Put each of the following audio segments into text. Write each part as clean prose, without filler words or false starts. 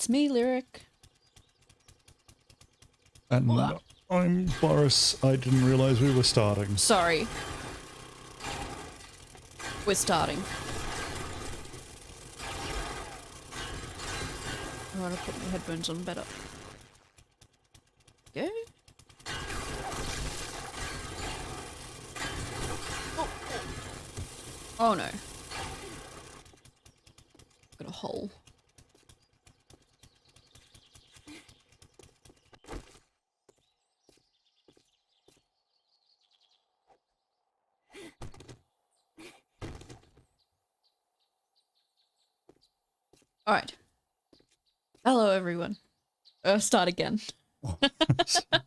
it's me, Lyric. And I'm Boris. I didn't realise we were starting. Sorry. We're starting. I want to put my headphones on better. Yeah. Oh no. Got a hole. Alright. Hello everyone. Start again.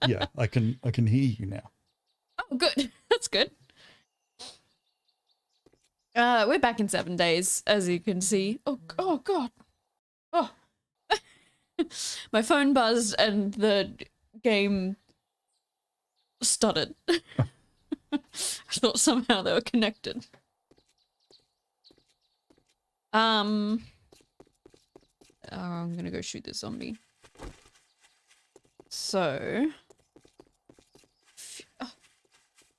Yeah, I can hear you now. Oh good. That's good. We're back in 7 days, as you can see. Oh god. Oh. My phone buzzed and the game stuttered. I thought somehow they were connected. I'm gonna go shoot this zombie. So,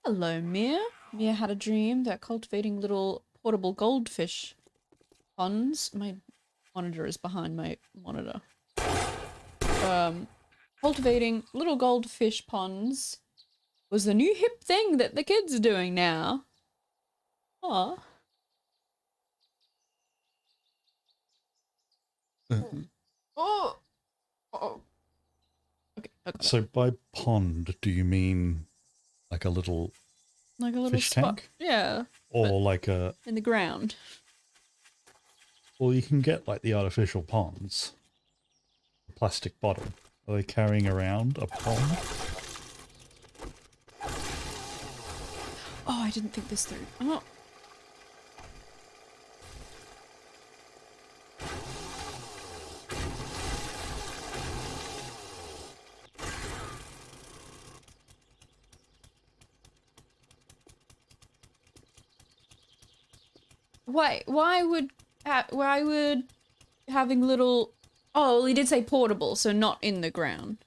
hello, Mia. Mia had a dream that cultivating little portable goldfish ponds. My monitor is behind my monitor. Cultivating little goldfish ponds was the new hip thing that the kids are doing now. Aw. Oh. Oh. Okay. So by pond, do you mean like a little fish spot. tank? Yeah. Or like a... in the ground. Well, you can get like the artificial ponds. A plastic bottle. Are they carrying around a pond? Oh, I didn't think this through. Oh. Why would having little... Oh, well, he did say portable, so not in the ground.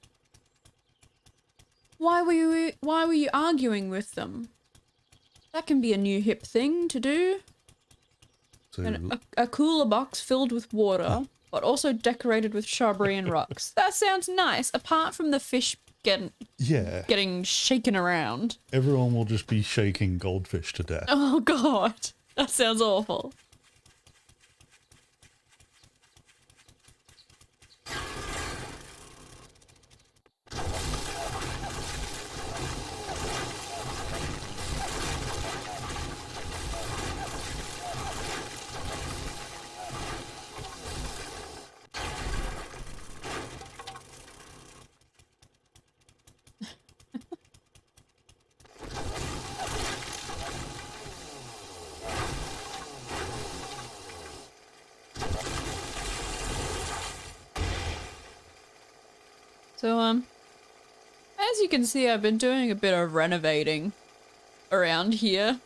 Why were you arguing with them? That can be a new hip thing to do. So... A cooler box filled with water, but also decorated with shrubbery and rocks. That sounds nice, apart from the fish getting shaken around. Everyone will just be shaking goldfish to death. Oh god, that sounds awful. So, as you can see, I've been doing a bit of renovating around here.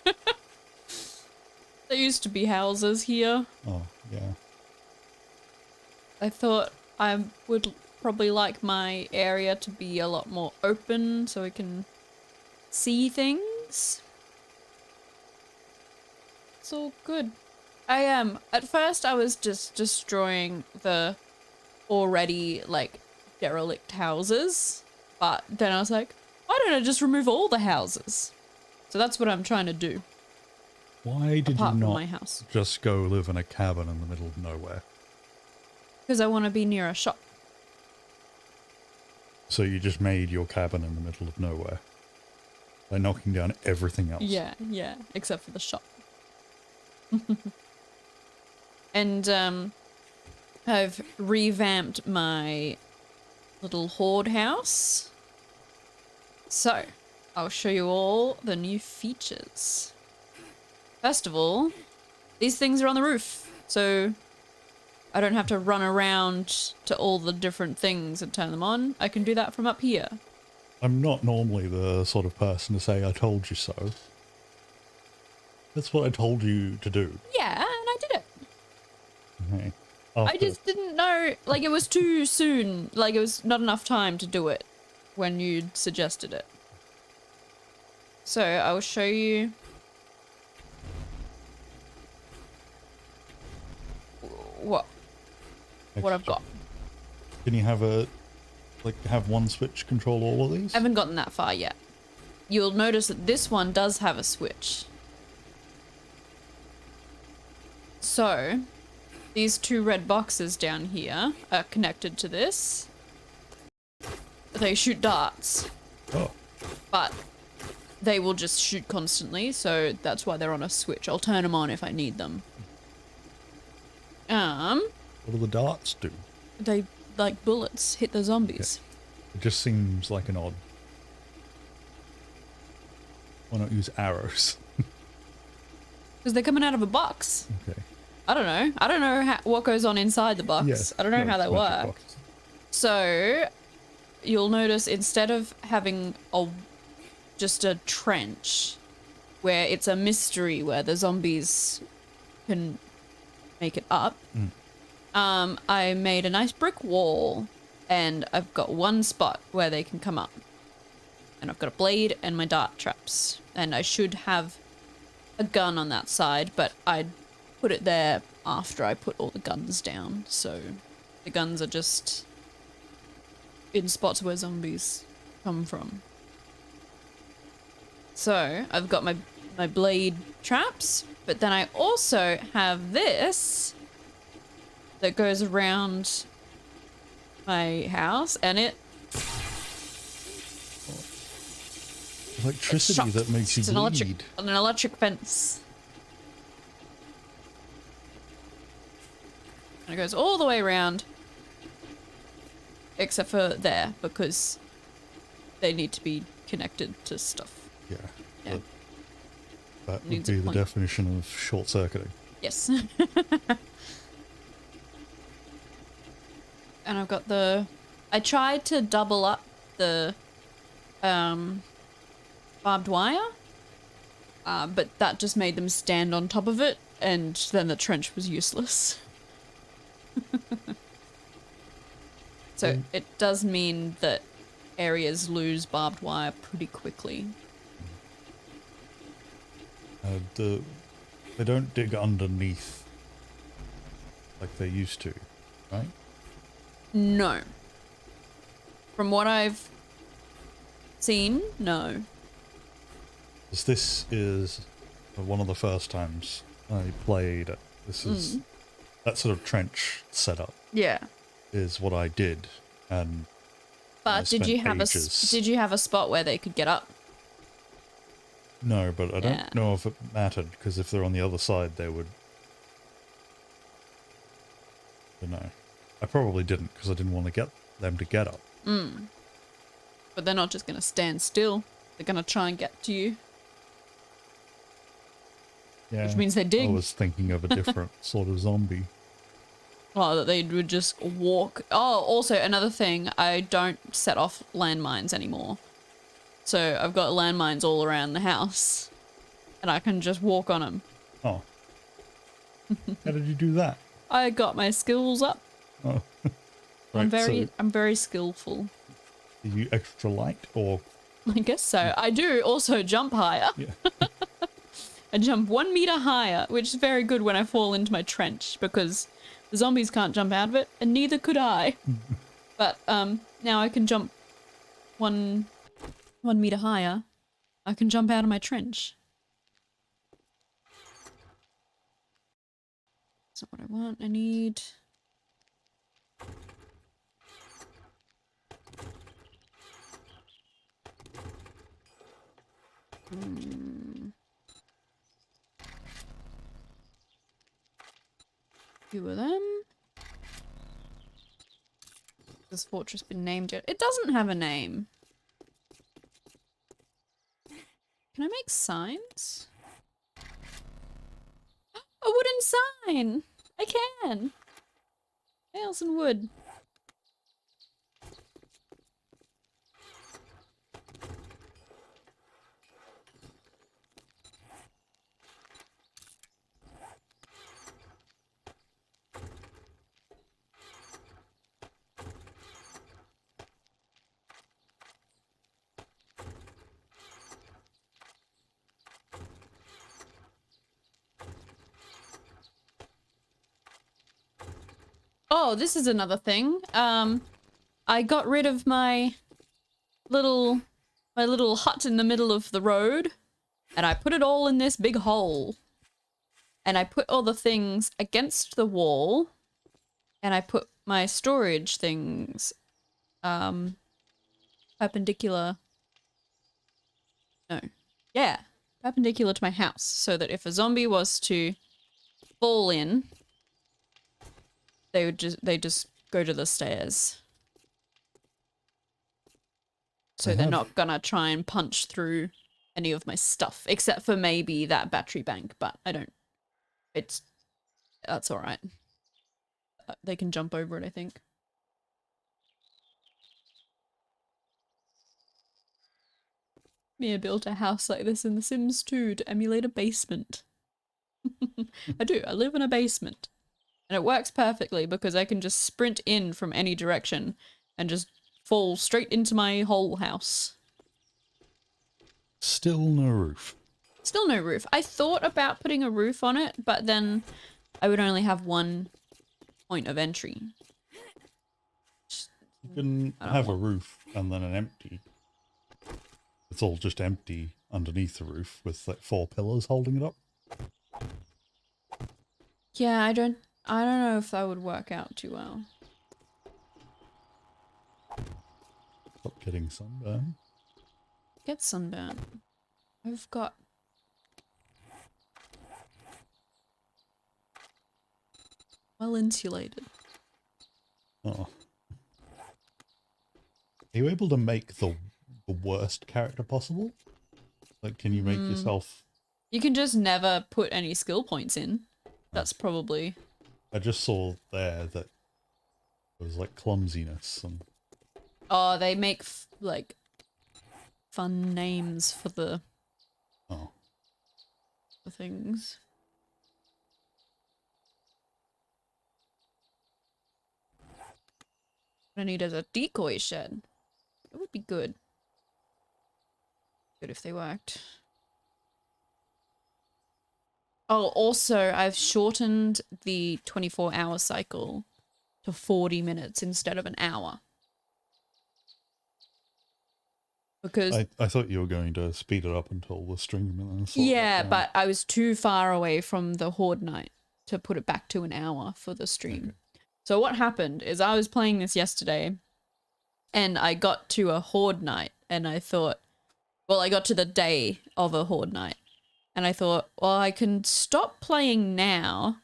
There used to be houses here. Oh, yeah. I thought I would probably like my area to be a lot more open so I can see things. It's all good. At first I was just destroying the already, like, derelict houses, but then I was like, why don't I just remove all the houses? So that's what I'm trying to do. Why did apart you from not my house. just go live in a cabin in the middle of nowhere? Because I want to be near a shop. So you just made your cabin in the middle of nowhere by knocking down everything else? Yeah, except for the shop. And I've revamped my little horde house. So, I'll show you all the new features. First of all, these things are on the roof, so I don't have to run around to all the different things and turn them on. I can do that from up here. I'm not normally the sort of person to say, I told you so. That's what I told you to do. Yeah, and I did it. Okay. I After. just didn't know, like, it was too soon. Like, it was not enough time to do it when you suggested it. So, I will show you what I've got. Can you have have one switch control all of these? I haven't gotten that far yet. You'll notice that this one does have a switch. So, these two red boxes down here are connected to this. They shoot darts. Oh. But they will just shoot constantly, so that's why they're on a switch. I'll turn them on if I need them. What do the darts do? They, like bullets, hit the zombies. Okay. It just seems like an odd... Why not use arrows? Because they're coming out of a box. Okay. I don't know. I don't know what goes on inside the box. Yes. I don't know how they work. Box. So, you'll notice instead of having just a trench where it's a mystery where the zombies can make it up, I made a nice brick wall and I've got one spot where they can come up. And I've got a blade and my dart traps. And I should have a gun on that side, but I'd put it there after I put all the guns down. So the guns are just in spots where zombies come from. So I've got my blade traps, but then I also have this that goes around my house, and it Electricity that makes you bleed. An electric fence. And it goes all the way around, except for there, because they need to be connected to stuff. Yeah. Yeah. That would Needs be a the point. definition of short-circuiting. Yes. And I've got I tried to double up the barbed wire, but that just made them stand on top of it, and then the trench was useless. So it does mean that areas lose barbed wire pretty quickly. They don't dig underneath like they used to, right? No. From what I've seen, no. This is one of the first times I played it. This is that sort of trench setup. Yeah. Is what I did, and but did you have a spot where they could get up? No, but I don't know if it mattered, because if they're on the other side, they would. I don't know. I probably didn't, because I didn't want to get them to get up. But they're not just going to stand still. They're going to try and get to you. Yeah. Which means they dig. I was thinking of a different sort of zombie. Oh, that they would just walk. Oh, also another thing, I don't set off landmines anymore. So I've got landmines all around the house, and I can just walk on them. Oh. How did you do that? I got my skills up. Oh. Right, I'm very skillful. Are you extra light, or? I guess so. I do also jump higher. Yeah. I jump 1 meter higher, which is very good when I fall into my trench, because the zombies can't jump out of it, and neither could I. But now I can jump 1 meter higher. I can jump out of my trench. That's not what I want. I need... Few of them. This fortress been named yet? It doesn't have a name. Can I make signs? A wooden sign! I can! Nails and wood. Oh, this is another thing. I got rid of my little hut in the middle of the road, and I put it all in this big hole. And I put all the things against the wall, and I put my storage things perpendicular. No. Yeah, perpendicular to my house, so that if a zombie was to fall in, they just go to the stairs. So they're not gonna try and punch through any of my stuff, except for maybe that battery bank, but I don't. That's all right. They can jump over it, I think. Mia built a house like this in The Sims 2 to emulate a basement. I do. I live in a basement. And it works perfectly because I can just sprint in from any direction and just fall straight into my whole house. Still no roof. Still no roof. I thought about putting a roof on it, but then I would only have one point of entry. You can have a roof and then an empty. It's all just empty underneath the roof with like 4 pillars holding it up. Yeah, I don't know if that would work out too well. Stop getting sunburn. Get sunburn. I've got... well insulated. Oh. Are you able to make the worst character possible? Like, can you make yourself... You can just never put any skill points in. That's probably... I just saw there that it was like clumsiness and... Oh, they make like fun names for the things. What I need is a decoy shed. It would be good. Good if they worked. Oh, also, I've shortened the 24-hour cycle to 40 minutes instead of an hour. Because I thought you were going to speed it up until the stream. Yeah, but I was too far away from the Horde night to put it back to an hour for the stream. Okay. So what happened is I was playing this yesterday and I got to a Horde night and I thought, well, I got to the day of a Horde night and I thought, well, I can stop playing now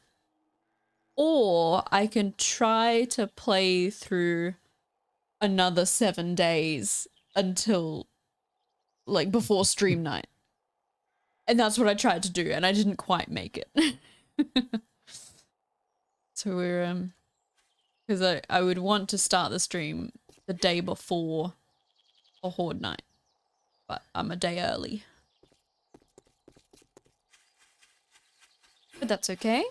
or I can try to play through another 7 days until like before stream night. And that's what I tried to do and I didn't quite make it. So we're because I would want to start the stream the day before a Horde night, but I'm a day early. But that's okay.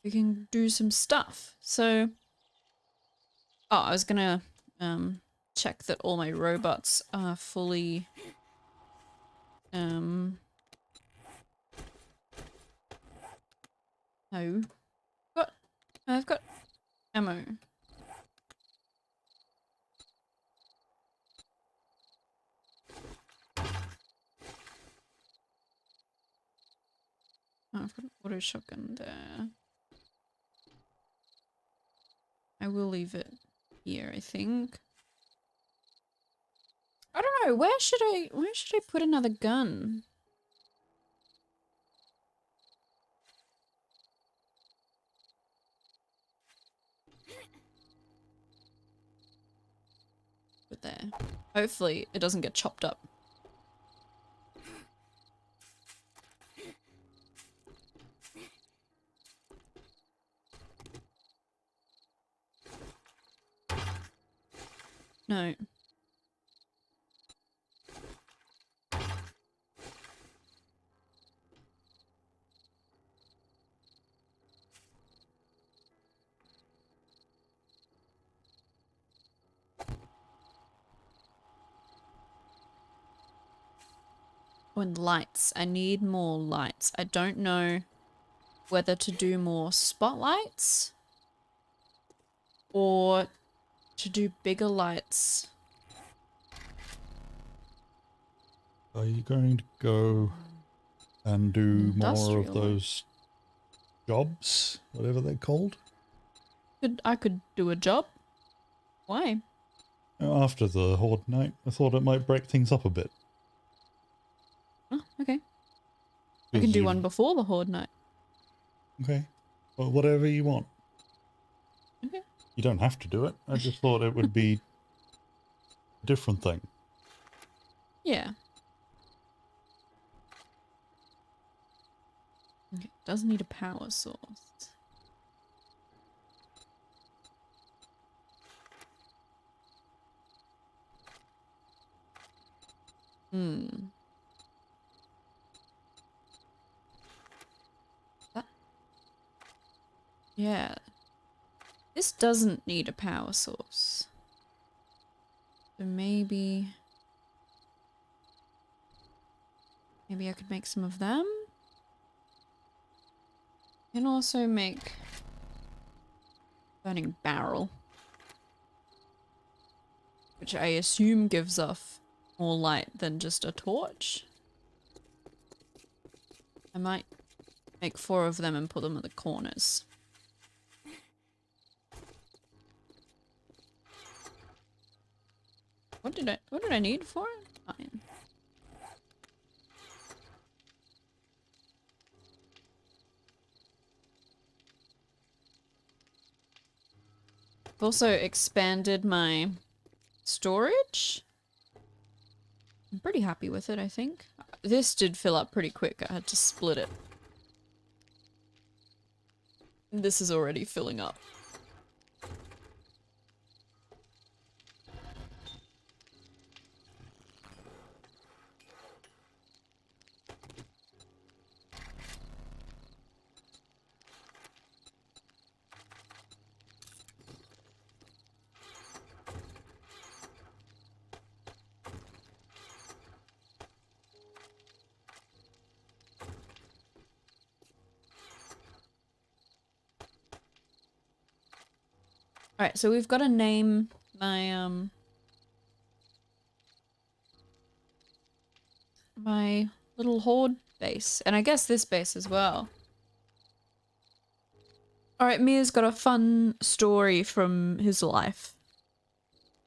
We can do some stuff. So, oh, I was gonna check that all my robots are fully no. I've got ammo. Oh, I've got an auto shotgun there. I will leave it here, I think. I don't know, where should I put another gun? Put there. Hopefully it doesn't get chopped up. No. Oh, and lights. I need more lights. I don't know whether to do more spotlights or to do bigger lights. Are you going to go and do more of Industrial one. those jobs, whatever they're called? I could do a job. Why? After the Horde night, I thought it might break things up a bit. Oh, okay. I can Because do you... one before the Horde night. Okay. Well, whatever you want. Okay. You don't have to do it. I just thought it would be a different thing. Yeah. Okay. Does need a power source. Hmm. That. Yeah. This doesn't need a power source. So maybe I could make some of them. Can also make burning barrel, which I assume gives off more light than just a torch. I might make 4 of them and put them at the corners. What did I need for it? Fine. I've also expanded my storage. I'm pretty happy with it, I think. This did fill up pretty quick. I had to split it. This is already filling up. Alright, so we've got to name my, my little horde base. And I guess this base as well. Alright, Mia's got a fun story from his life.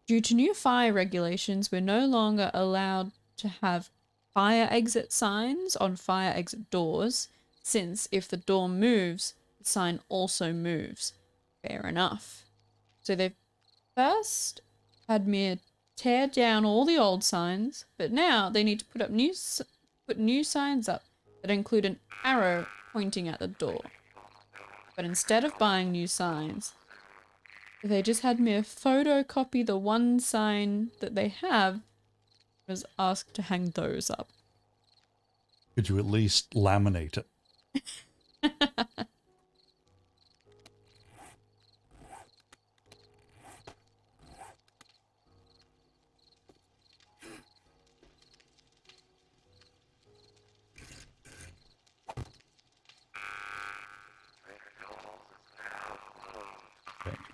Due to new fire regulations, we're no longer allowed to have fire exit signs on fire exit doors, since if the door moves, the sign also moves. Fair enough. So they've first had Mia tear down all the old signs, but now they need to put new signs up that include an arrow pointing at the door. But instead of buying new signs, they just had me photocopy the one sign that they have, was asked to hang those up. Could you at least laminate it? Okay.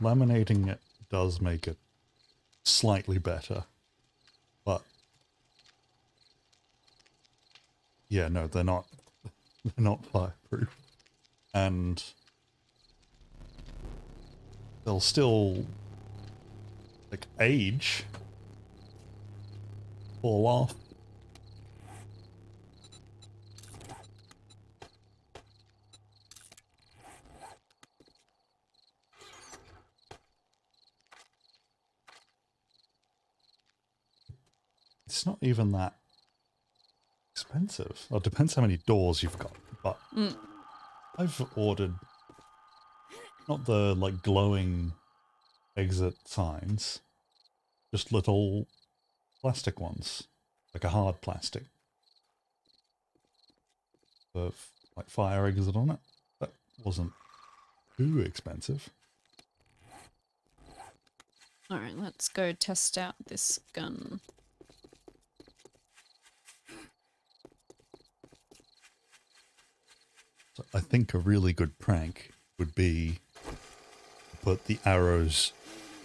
Laminating it does make it slightly better, but yeah, no, they're not fireproof, and they'll still like age, fall off. It's not even that expensive. Well, it depends how many doors you've got, but I've ordered not the like glowing exit signs, just little plastic ones, like a hard plastic, with like fire exit on it. That wasn't too expensive. Alright, let's go test out this gun. So I think a really good prank would be to put the arrows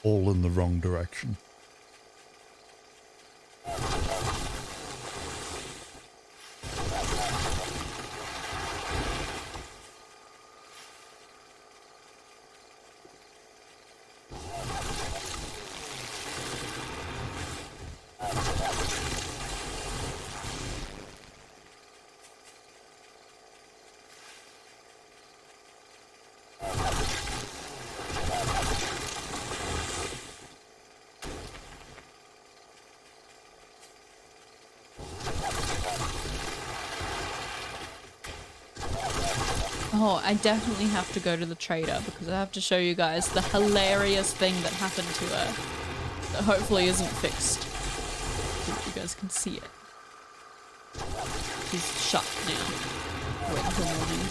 all in the wrong direction. Oh, I definitely have to go to the trader because I have to show you guys the hilarious thing that happened to her that hopefully isn't fixed so that you guys can see it. She's shut now. Wait until morning.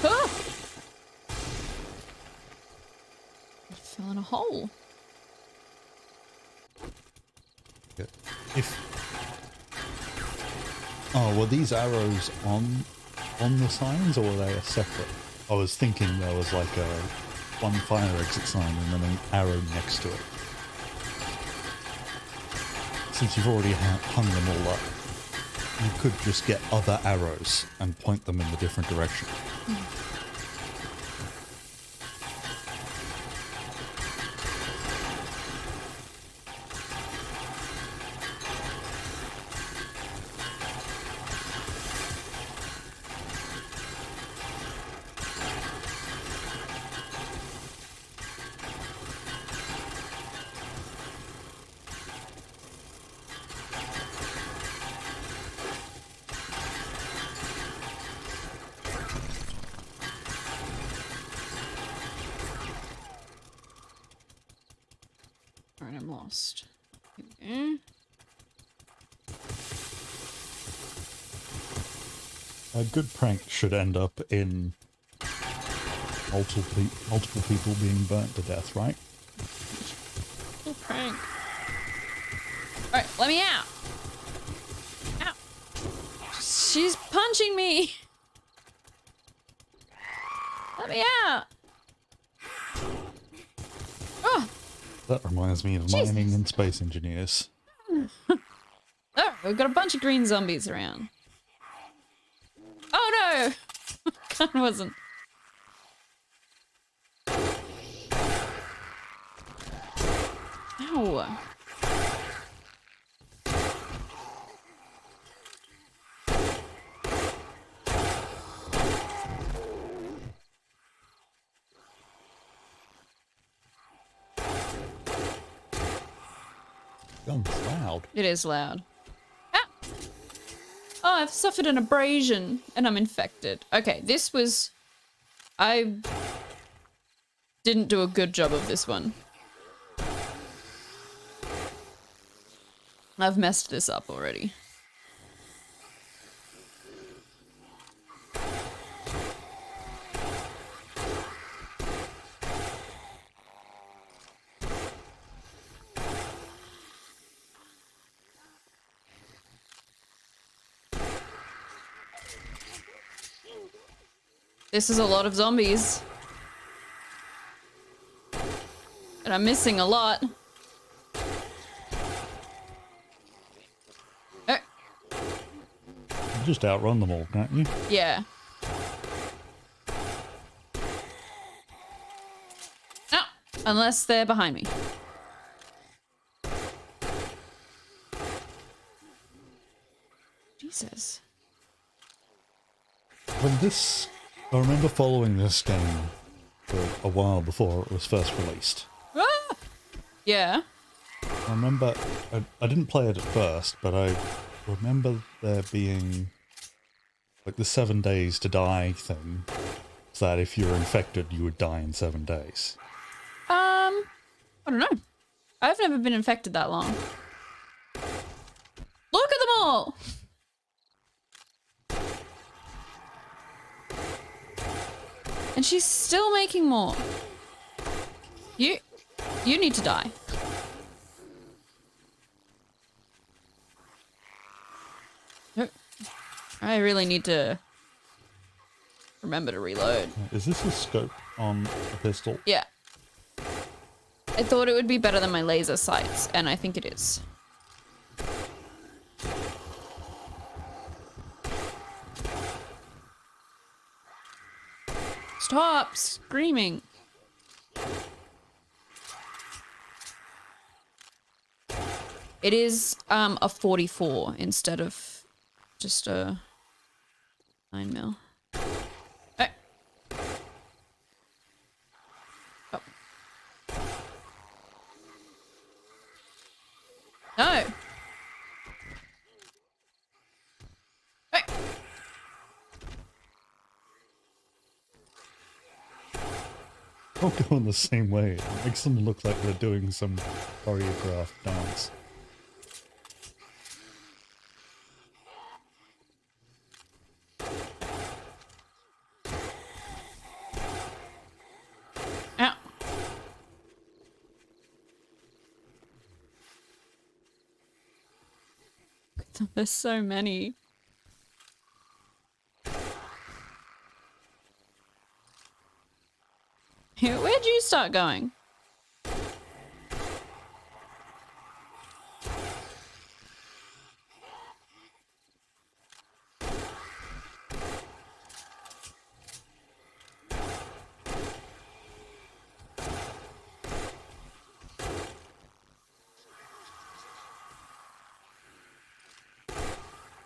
Ah! I fell in a hole. Oh, were these arrows on the signs, or were they a separate? I was thinking there was like a one fire exit sign and then an arrow next to it. Since you've already hung them all up, you could just get other arrows and point them in the different direction. Alright, I'm lost. Here we go. A good prank should end up in multiple people being burnt to death, right? Cool prank. Alright, let me out! Ow! She's punching me! Let me out! Oh! That reminds me of Jesus. mining and space engineers. Oh, we've got a bunch of green zombies around. Oh no! That wasn't. Ow. Gun's loud. It is loud. Ah! Oh, I've suffered an abrasion and I'm infected. Okay, this was... I didn't do a good job of this one. I've messed this up already. This is a lot of zombies. And I'm missing a lot. You just outrun them all, can't you? Yeah. No, unless they're behind me. Jesus. When this... I remember following this game for a while before it was first released. Ah! Yeah. I remember... I didn't play it at first, but I remember there being... like the 7 days to die thing. So that if you were infected, you would die in 7 days. I don't know. I've never been infected that long. Look at them all! And she's still making more. You need to die. I really need to remember to reload. Is this a scope on a pistol? Yeah. I thought it would be better than my laser sights, and I think it is. Stop screaming. It is a 44 instead of just a 9mm. Hey. Oh. No. Hey. All going the same way. It makes them look like they're doing some choreographed dance. Ow. There's so many. Where'd you start going?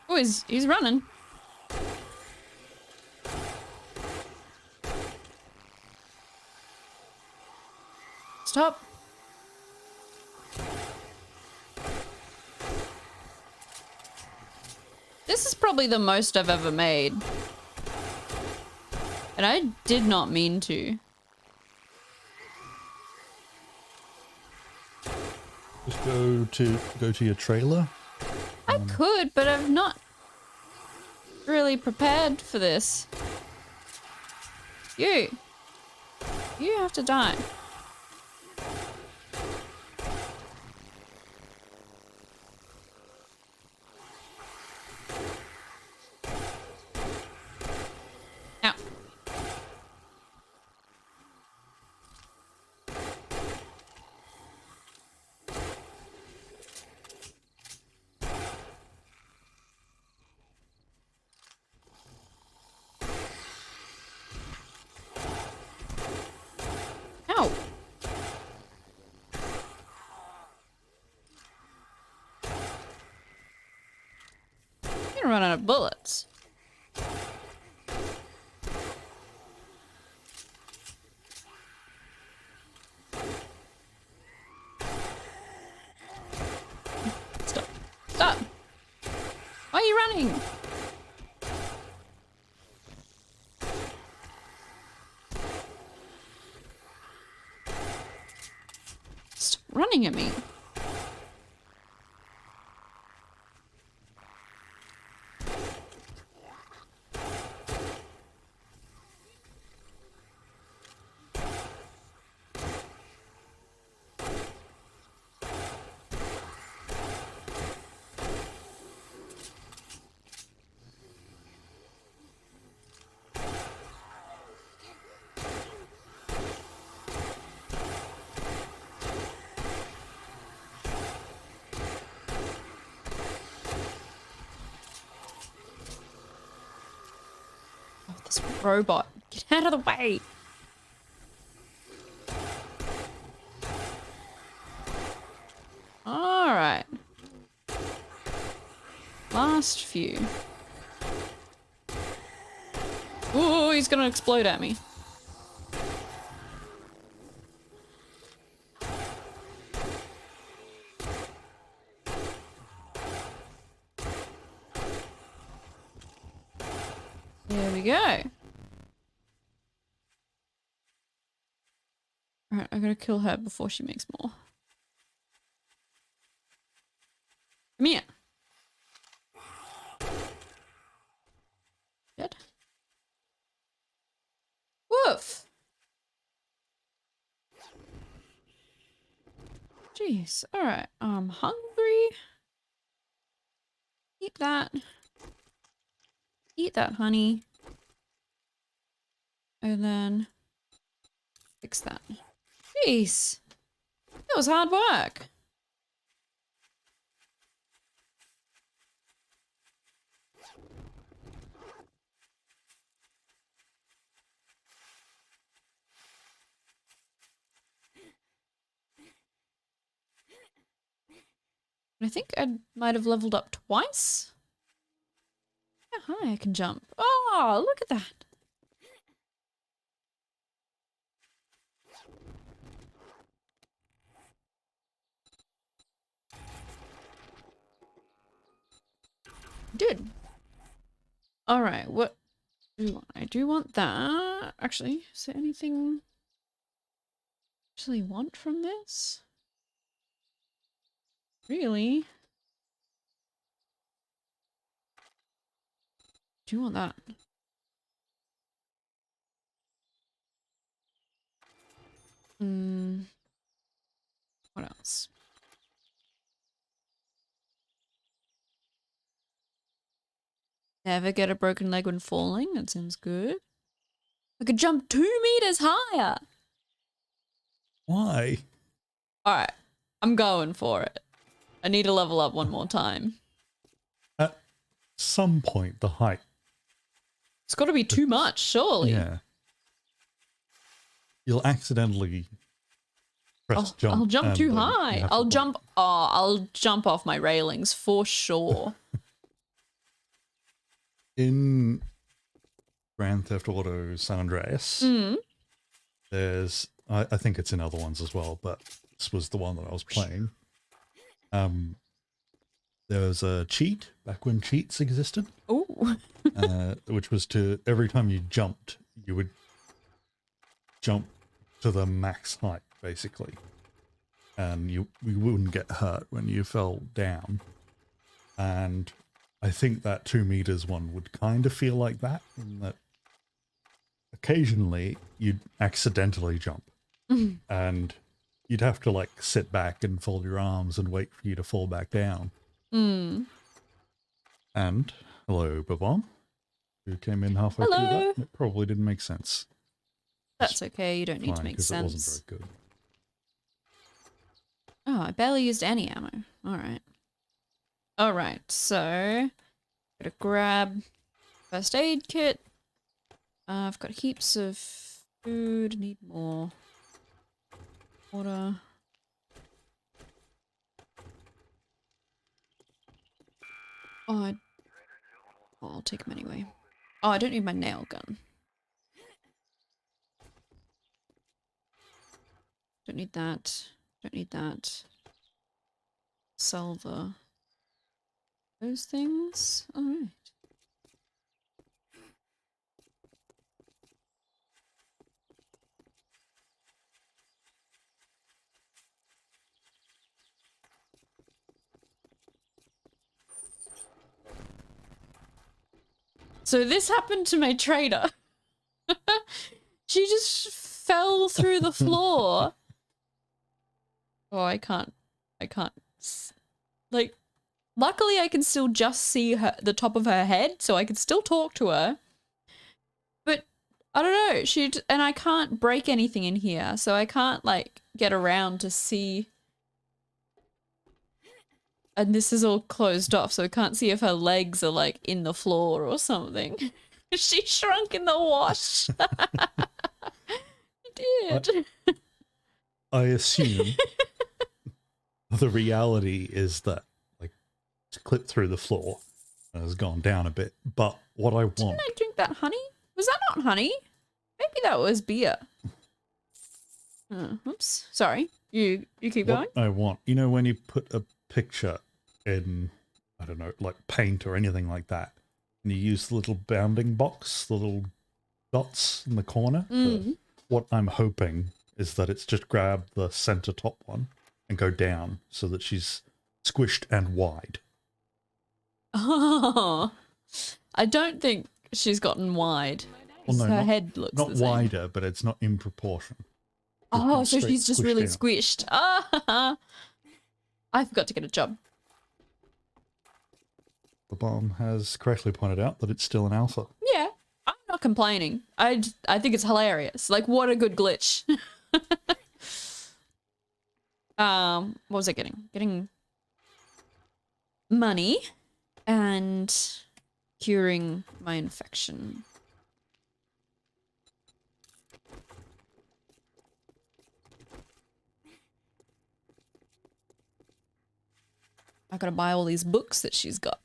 Oh, he's running. Stop. This is probably the most I've ever made. And I did not mean to. Just go to your trailer. I could, but I'm not really prepared for this. You have to die. Ow. Ow. I'm gonna run out of bullets. Stop. Stop. Why are you running? Stop running at me. Oh, this robot. Get out of the way. All right. Last few. Ooh, he's gonna explode at me. There we go. Alright, I gotta kill her before she makes more. Come here. Dead. Woof. Jeez. Alright, I'm hungry. Eat that. Eat that, honey. and then fix that. Jeez. That was hard work. I think I might have leveled up twice. How high I can jump. Oh, look at that. Did. Alright, what do I want? I do want that. Actually, is there anything I actually want from this? Really? Do you want that? What else? Never get a broken leg when falling. That sounds good. I could jump 2 meters higher. Why? Alright, I'm going for it. I need to level up one more time. At some point, the height. It's got to be too much, surely. Yeah. You'll accidentally press jump. I'll jump too and high. I'll jump. Oh, I'll jump off my railings for sure. In Grand Theft Auto San Andreas, there's, I think it's in other ones as well, but this was the one that I was playing. There was a cheat, back when cheats existed. Ooh. Which was to, every time you jumped, you would jump to the max height, basically. And you wouldn't get hurt when you fell down. And I think that 2 meters one would kind of feel like that, in that occasionally you'd accidentally jump. And you'd have to like sit back and fold your arms and wait for you to fall back down. And hello, Babon, who came in halfway through that. It probably didn't make sense. That's okay. You don't need to make sense. It wasn't very good. Oh, I barely used any ammo. All right. All right. So, gotta grab first aid kit. I've got heaps of food. Need more water. Oh, I'll take them anyway. Oh, I don't need my nail gun. Don't need that. Don't need that. Sell those things. All right. So this happened to my trader. She just fell through the floor. Oh, I can't, like, luckily I can still just see the top of her head, so I can still talk to her. But, I don't know, and I can't break anything in here, so I can't, like, get around to see. And this is all closed off, so I can't see if her legs are, like, in the floor or something. She shrunk in the wash. She did. I assume the reality is that, like, it's clipped through the floor and has gone down a bit. But what I want... Didn't I drink that honey? Was that not honey? Maybe that was beer. Oops. Sorry. You keep going? What I want... You know when you put a picture in, I don't know, like paint or anything like that, and you use the little bounding box, the little dots in the corner? What I'm hoping is that it's just grab the center top one and go down so that she's squished and wide. Oh, I don't think she's gotten wide. Well, no, her head looks not the same. wider, but it's not in proportion. Oh, so she's just really down. squished. Ah, I forgot to get a job. The bomb has correctly pointed out that it's still an alpha. Yeah, I'm not complaining. I think it's hilarious. Like, what a good glitch. What was I getting? Getting money and curing my infection. I gotta buy all these books that she's got.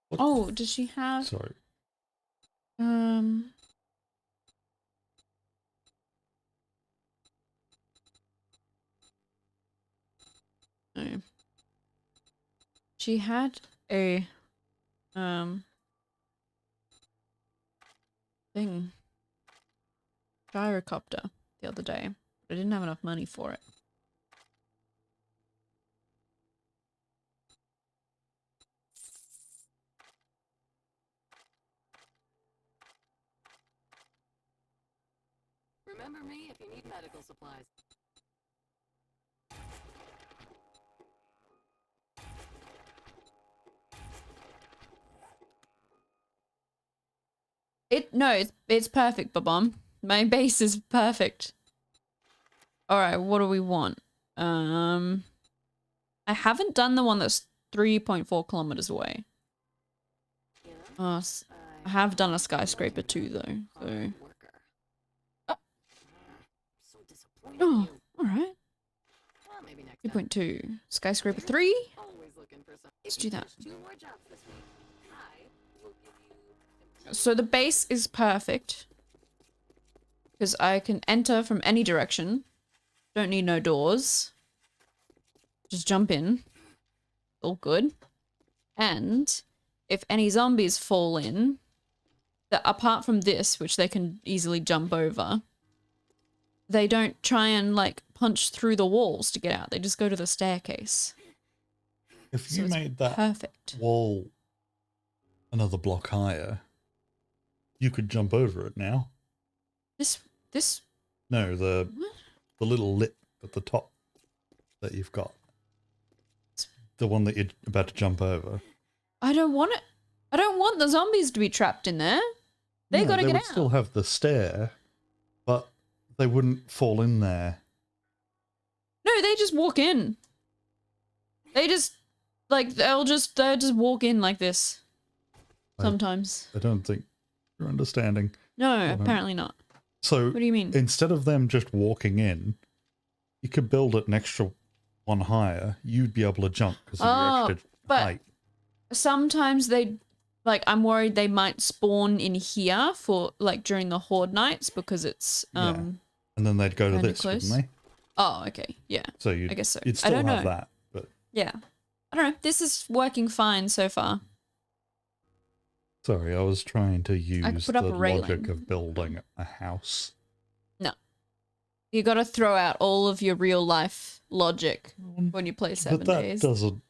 What? Oh, does she have? Sorry. No. She had a thing, gyrocopter the other day, but I didn't have enough money for it. Remember me if you need medical supplies. It's perfect, Babom. My base is perfect. Alright, what do we want? I haven't done the one that's 3.4 kilometers away. Oh, I have done a skyscraper too, though. So. Oh, alright. 2.2. Skyscraper 3? Let's do that. So the base is perfect. Because I can enter from any direction. Don't need no doors. Just jump in. All good. And if any zombies fall in, apart from this, which they can easily jump over, they don't try and like punch through the walls to get out. They just go to the staircase. If you made that perfect wall another block higher, you could jump over it now. This? No, the little lip at the top that you've got. The one that you're about to jump over. I don't want it. I don't want the zombies to be trapped in there. They gotta get out. They would still have the stair, but they wouldn't fall in there. No, they just walk in. They just, like, they'll just walk in like this. Sometimes. I don't think you're understanding. No, apparently not. So, what do you mean? Instead of them just walking in, you could build it an extra one higher. You'd be able to jump because of your extra height. Sometimes they, like, I'm worried they might spawn in here for, like, during the horde nights because it's, and then they'd go to this, close. wouldn't they? Oh, okay, yeah. So I guess so. You'd still have that, but yeah, I don't know. This is working fine so far. Sorry, I was trying to use the railing. logic of building a house. No, you got to throw out all of your real life logic when you play 7 but that days. Doesn't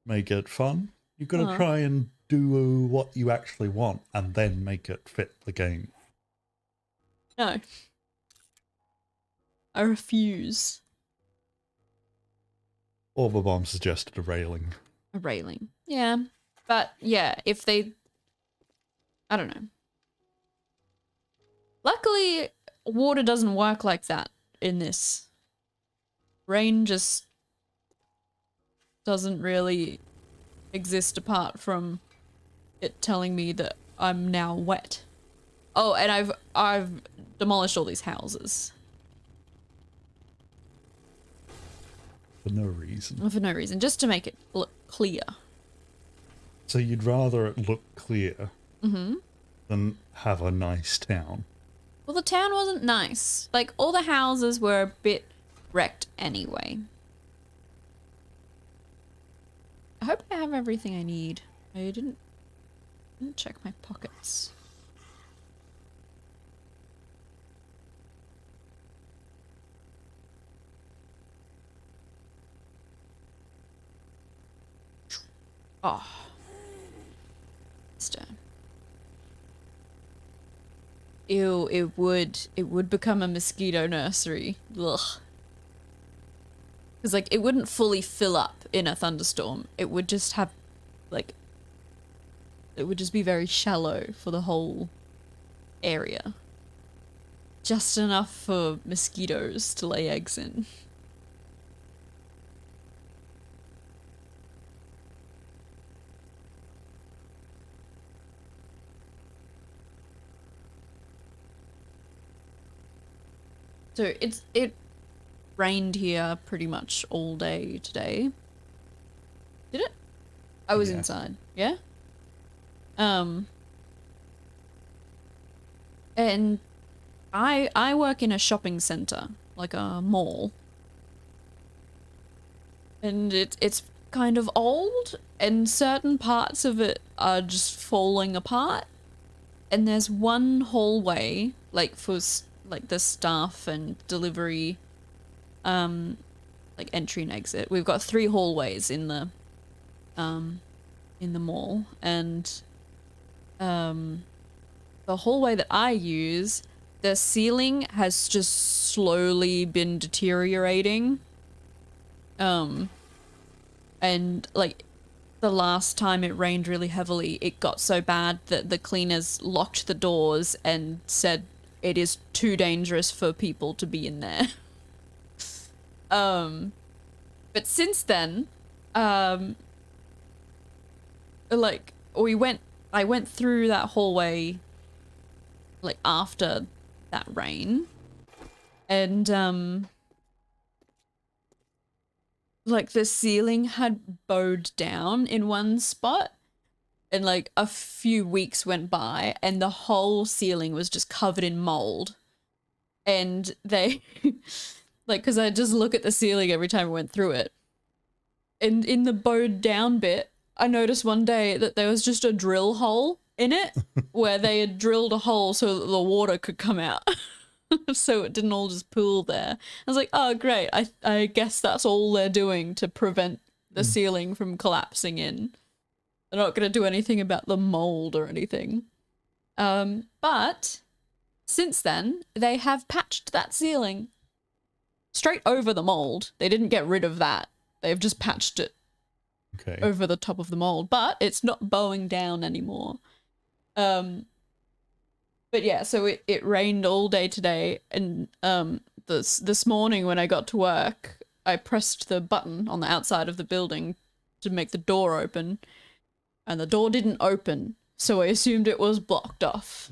make it fun. You've got to try and do what you actually want and then make it fit the game. No. I refuse. Orbabomb suggested a railing. A railing. Yeah. But, yeah, if they... I don't know. Luckily, water doesn't work like that in this. Rain just doesn't really exist apart from it telling me that I'm now wet. Oh, and I've demolished all these houses. For no reason. For no reason, just to make it look clear. So you'd rather it look clear than have a nice town? Well, the town wasn't nice. Like, all the houses were a bit wrecked anyway. I hope I have everything I need. I didn't check my pockets. Oh. Stone. Ew, it would become a mosquito nursery. Ugh. Because, like, it wouldn't fully fill up in a thunderstorm. It would just have, like, it would just be very shallow for the whole area. Just enough for mosquitoes to lay eggs in. So it rained here pretty much all day today. Did it? I was inside. Yeah. And I work in a shopping center, like a mall. And it's kind of old, and certain parts of it are just falling apart. And there's one hallway, like for like the staff and delivery, like entry and exit. We've got 3 hallways in the mall, and the hallway that I use, the ceiling has just slowly been deteriorating. And like the last time it rained really heavily, it got so bad that the cleaners locked the doors and said it is too dangerous for people to be in there. But since then, like I went through that hallway like after that rain, and like the ceiling had bowed down in one spot, and like a few weeks went by and the whole ceiling was just covered in mold. And they like, because I just look at the ceiling every time I went through it, and in the bowed down bit I noticed one day that there was just a drill hole in it where they had drilled a hole so that the water could come out. So it didn't all just pool there. I was like, oh great, I guess that's all they're doing to prevent the ceiling from collapsing in. They're not going to do anything about the mold or anything. But since then, they have patched that ceiling straight over the mold. They didn't get rid of that. They've just patched it over the top of the mold, but it's not bowing down anymore. But yeah, so it rained all day today, and this morning when I got to work, I pressed the button on the outside of the building to make the door open, and the door didn't open, so I assumed it was blocked off.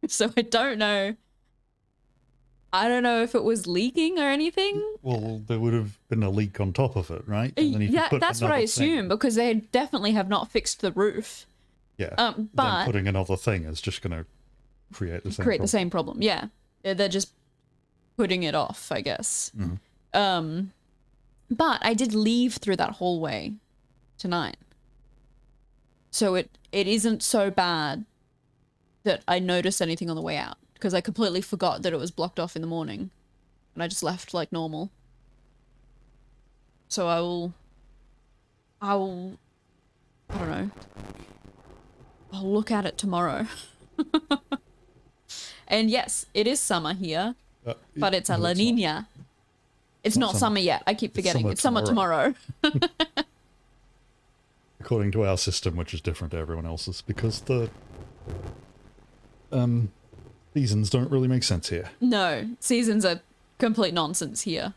So I don't know if it was leaking or anything. Well, there would have been a leak on top of it, right? And then yeah, that's what I assume, because they definitely have not fixed the roof. Yeah, but then putting another thing is just going to create the same problem. Yeah, they're just putting it off, I guess. Mm-hmm. But I did leave through that hallway tonight, so it isn't so bad that I noticed anything on the way out, because I completely forgot that it was blocked off in the morning, and I just left like normal. So I will I don't know, I'll look at it tomorrow. And yes, it is summer here, but it's a La Nina. It's not summer yet. I keep forgetting. It's summer tomorrow. According to our system, which is different to everyone else's, because the seasons don't really make sense here. No, seasons are complete nonsense here.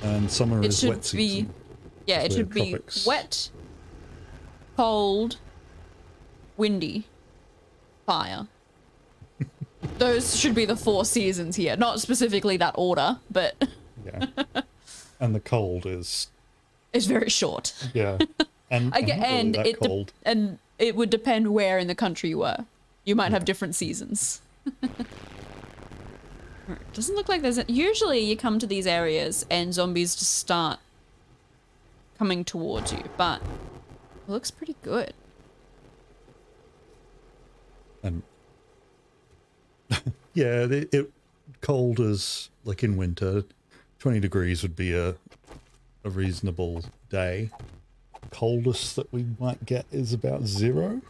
And summer is wet season. Yeah, it should be wet, cold, windy, fire. Those should be the 4 seasons here. Not specifically that order, but... Yeah. And the cold is... It's very short. Yeah. And it would depend where in the country you were. You might have different seasons. Doesn't look like there's... Usually you come to these areas and zombies just start coming towards you, but it looks pretty good. And yeah, it cold as like in winter, 20 degrees would be a reasonable day. coldest that we might get is about 0.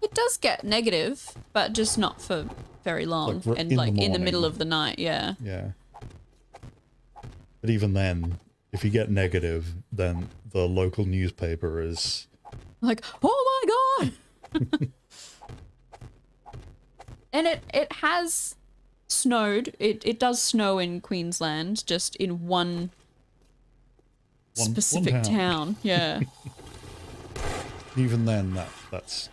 It does get negative, but just not for very long. Like, And in like the in the middle morning. of the night, yeah. Yeah. But even then, if you get negative, then the local newspaper is... Like, oh my god! And it has snowed. It does snow in Queensland, just in one specific town. Yeah. Even then, that's...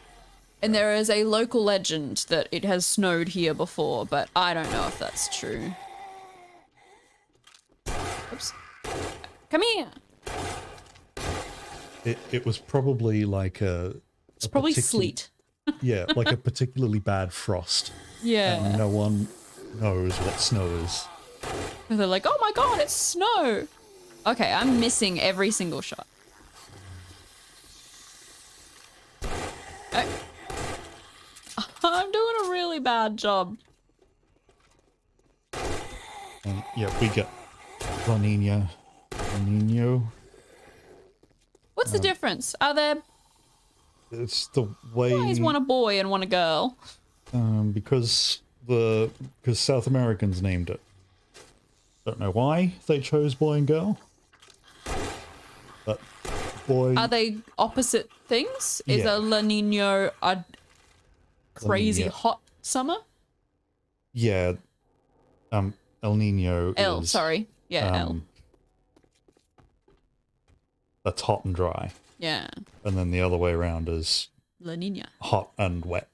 And there is a local legend that it has snowed here before, but I don't know if that's true. Oops. Come here! It was probably like It's probably sleet. Yeah, like a particularly bad frost. Yeah. And no one knows what snow is. And they're like, oh my god, it's snow! Okay, I'm missing every single shot. I'm doing a really bad job. And yeah, we get La Nina, El Nino. What's the difference? Are there... It's the way... Why is one a boy and one a girl? Because South Americans named it. Don't know why they chose boy and girl. But boy... Are they opposite things? Is Yeah. a La Nino a crazy Nina. hot summer? Yeah. El Nino L, is... sorry. Yeah, L. That's hot and dry. Yeah. And then the other way around is La Nina. hot and wet.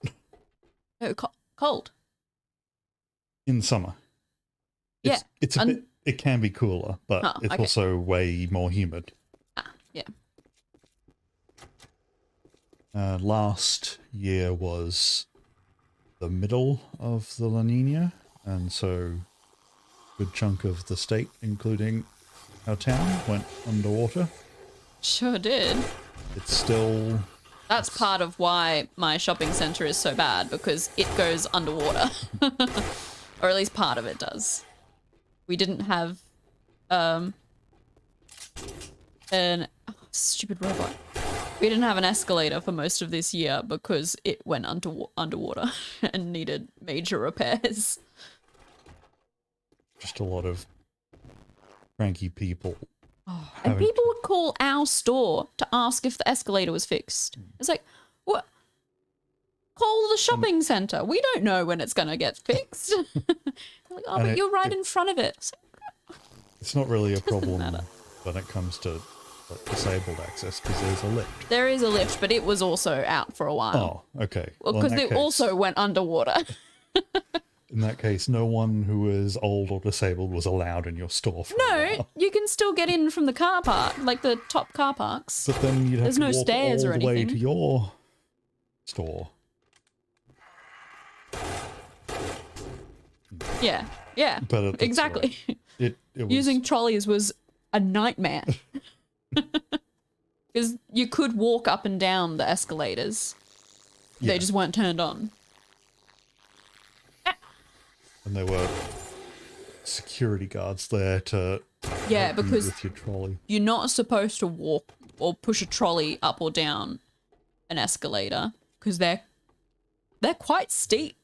Oh, cold. In summer. Yeah. It's a bit... It can be cooler, but Oh, it's okay. also way more humid. Yeah. Last year was the middle of the La Nina, and so a good chunk of the state, including our town, went underwater. Sure did. It's still... That's part of why my shopping centre is so bad, because it goes underwater. Or at least part of it does. We didn't have stupid robot. We didn't have an escalator for most of this year because it went underwater and needed major repairs. just a lot of cranky people. And people would call our store to ask if the escalator was fixed. It's like, what? Call the shopping centre. We don't know when it's going to get fixed. Like, oh, And but you're right in front of it. It's like, It's not really a problem matter. when it comes to like, disabled access, because there's a lift. there is a lift, but it was also out for a while. Oh, okay. Well, in because that it case- also went underwater. In that case, no one who is old or disabled was allowed in your store for a No, while. you can still get in from the car park, like the top car parks. But then you'd have There's to no walk stairs all or the way to anything. your store. Yeah, yeah, But that's exactly. It was, Using trolleys was a nightmare. Because you could walk up and down the escalators. Yeah. They just weren't turned on. and there were security guards there to Yeah, help you because with your trolley. you're not supposed to walk or push a trolley up or down an escalator because they're quite steep.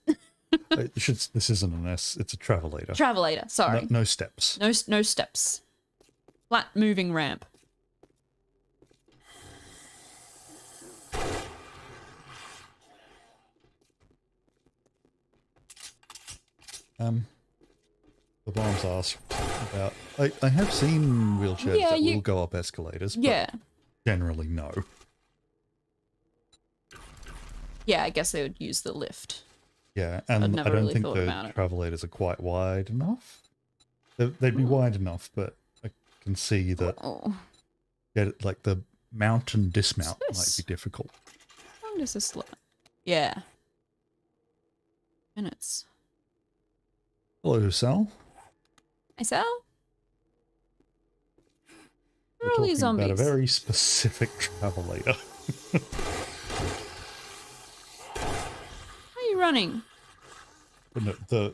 This isn't an S, it's a travelator. Travelator, sorry. No steps. No steps. Flat moving ramp. The bombs asked about. I have seen wheelchairs Yeah, that you- will go up escalators, but Yeah. generally no. Yeah, I guess they would use the lift. Yeah, and I'd never I don't really think thought the about it. travelators are quite wide enough. They'd be wide enough, but I can see that like the mount and dismount might this? be difficult. How long does this look? Yeah. Minutes. Hello, Sal. Hey, Sal? We're Where are all talking these about a zombies? very specific travelator. How are you running? But no,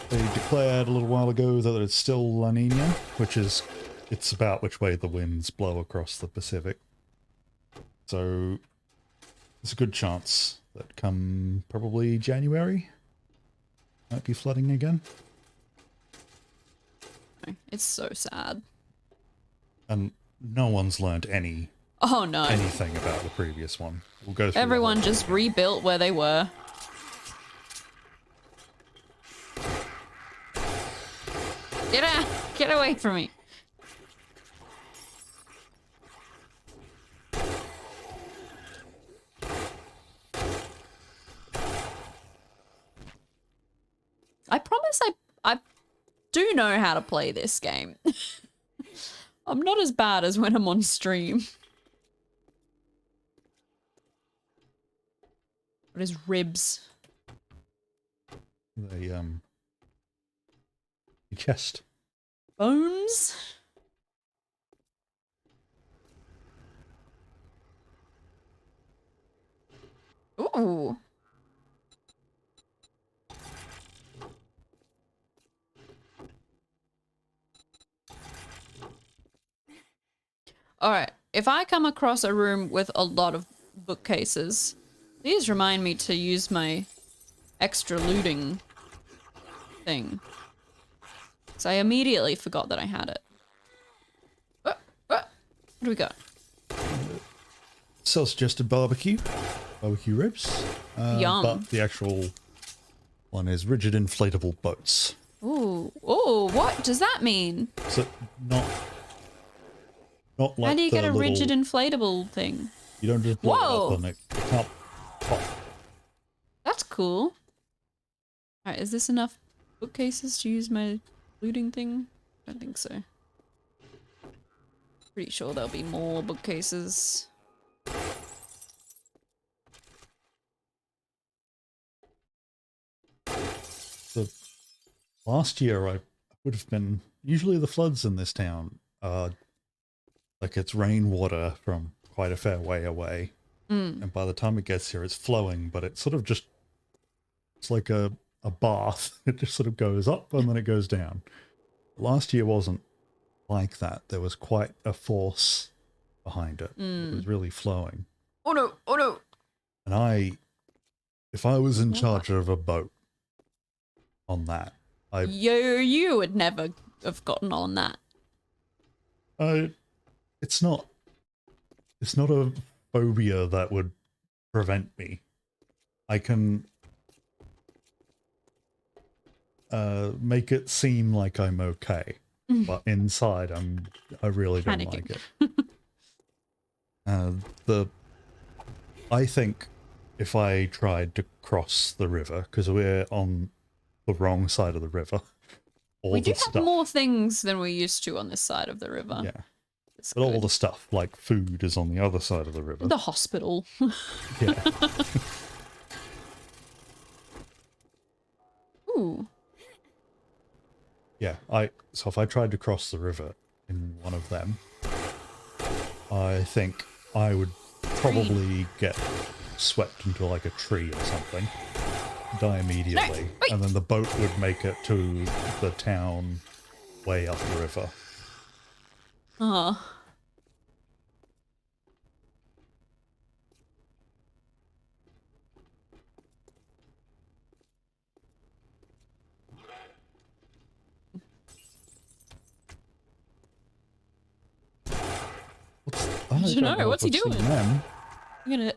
they declared a little while ago that it's still La Nina, which is it's about which way the winds blow across the Pacific. So there's a good chance that come probably January might be flooding again. It's so sad. And no one's learned anything Oh no. about the previous one. We'll go through Everyone just rebuilt where they were. Get out! Get away from me! I promise I do know how to play this game. I'm not as bad as when I'm on stream. What is ribs? the chest. Bones? Ooh. Alright, if I come across a room with a lot of bookcases, please remind me to use my extra looting thing. So I immediately forgot that I had it. What do we got? Self-suggested barbecue ribs. Yum. But the actual one is rigid inflatable boats. Ooh, what does that mean? So not like How do you get a the rigid little, inflatable thing? You don't just blow Whoa. it up and it can't pop. That's cool. Alright, is this enough bookcases to use my looting thing? I don't think so. Pretty sure there'll be more bookcases. The last year I would have been usually the floods in this town like it's rainwater from quite a fair way away. And by the time it gets here it's flowing, but it's sort of just it's like a bath. It just sort of goes up and then it goes down. Last year wasn't like that. There was quite a force behind it. It was really flowing. Oh no, oh no. And if I was in charge of a boat on that, You would never have gotten on that. it's not a phobia that would prevent me. I can make it seem like I'm okay, but inside I really don't Panicking. like it. I think if I tried to cross the river, because we're on the wrong side of the river, We do have more things than we used to on this side of the river. Yeah. It's But all good. the stuff, like food, is on the other side of the river. The hospital. Yeah. Ooh. Yeah, so if I tried to cross the river in one of them, I think I would probably get swept into like a tree or something, die immediately, wait. and then the boat would make it to the town way up the river. Oh. I don't know, what's he if I've seen doing? them. I'm gonna...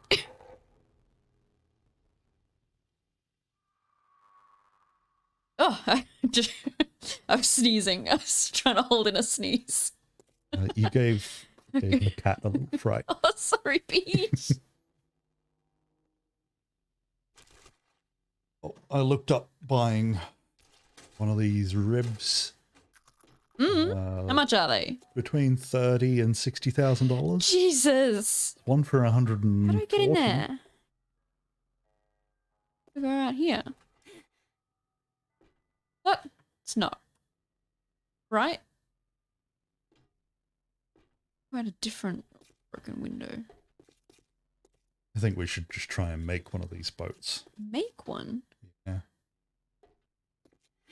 Oh, I was sneezing. I was trying to hold in a sneeze. You gave the cat a little fright. Oh, sorry, Pete. Oh, I looked up buying one of these ribs. How much are they? Between $30,000 and $60,000. Jesus. One for 140. How do I get in there? We go out here. That's not right. We're at a different broken window. I think we should just try and make one of these boats. Make one. Yeah.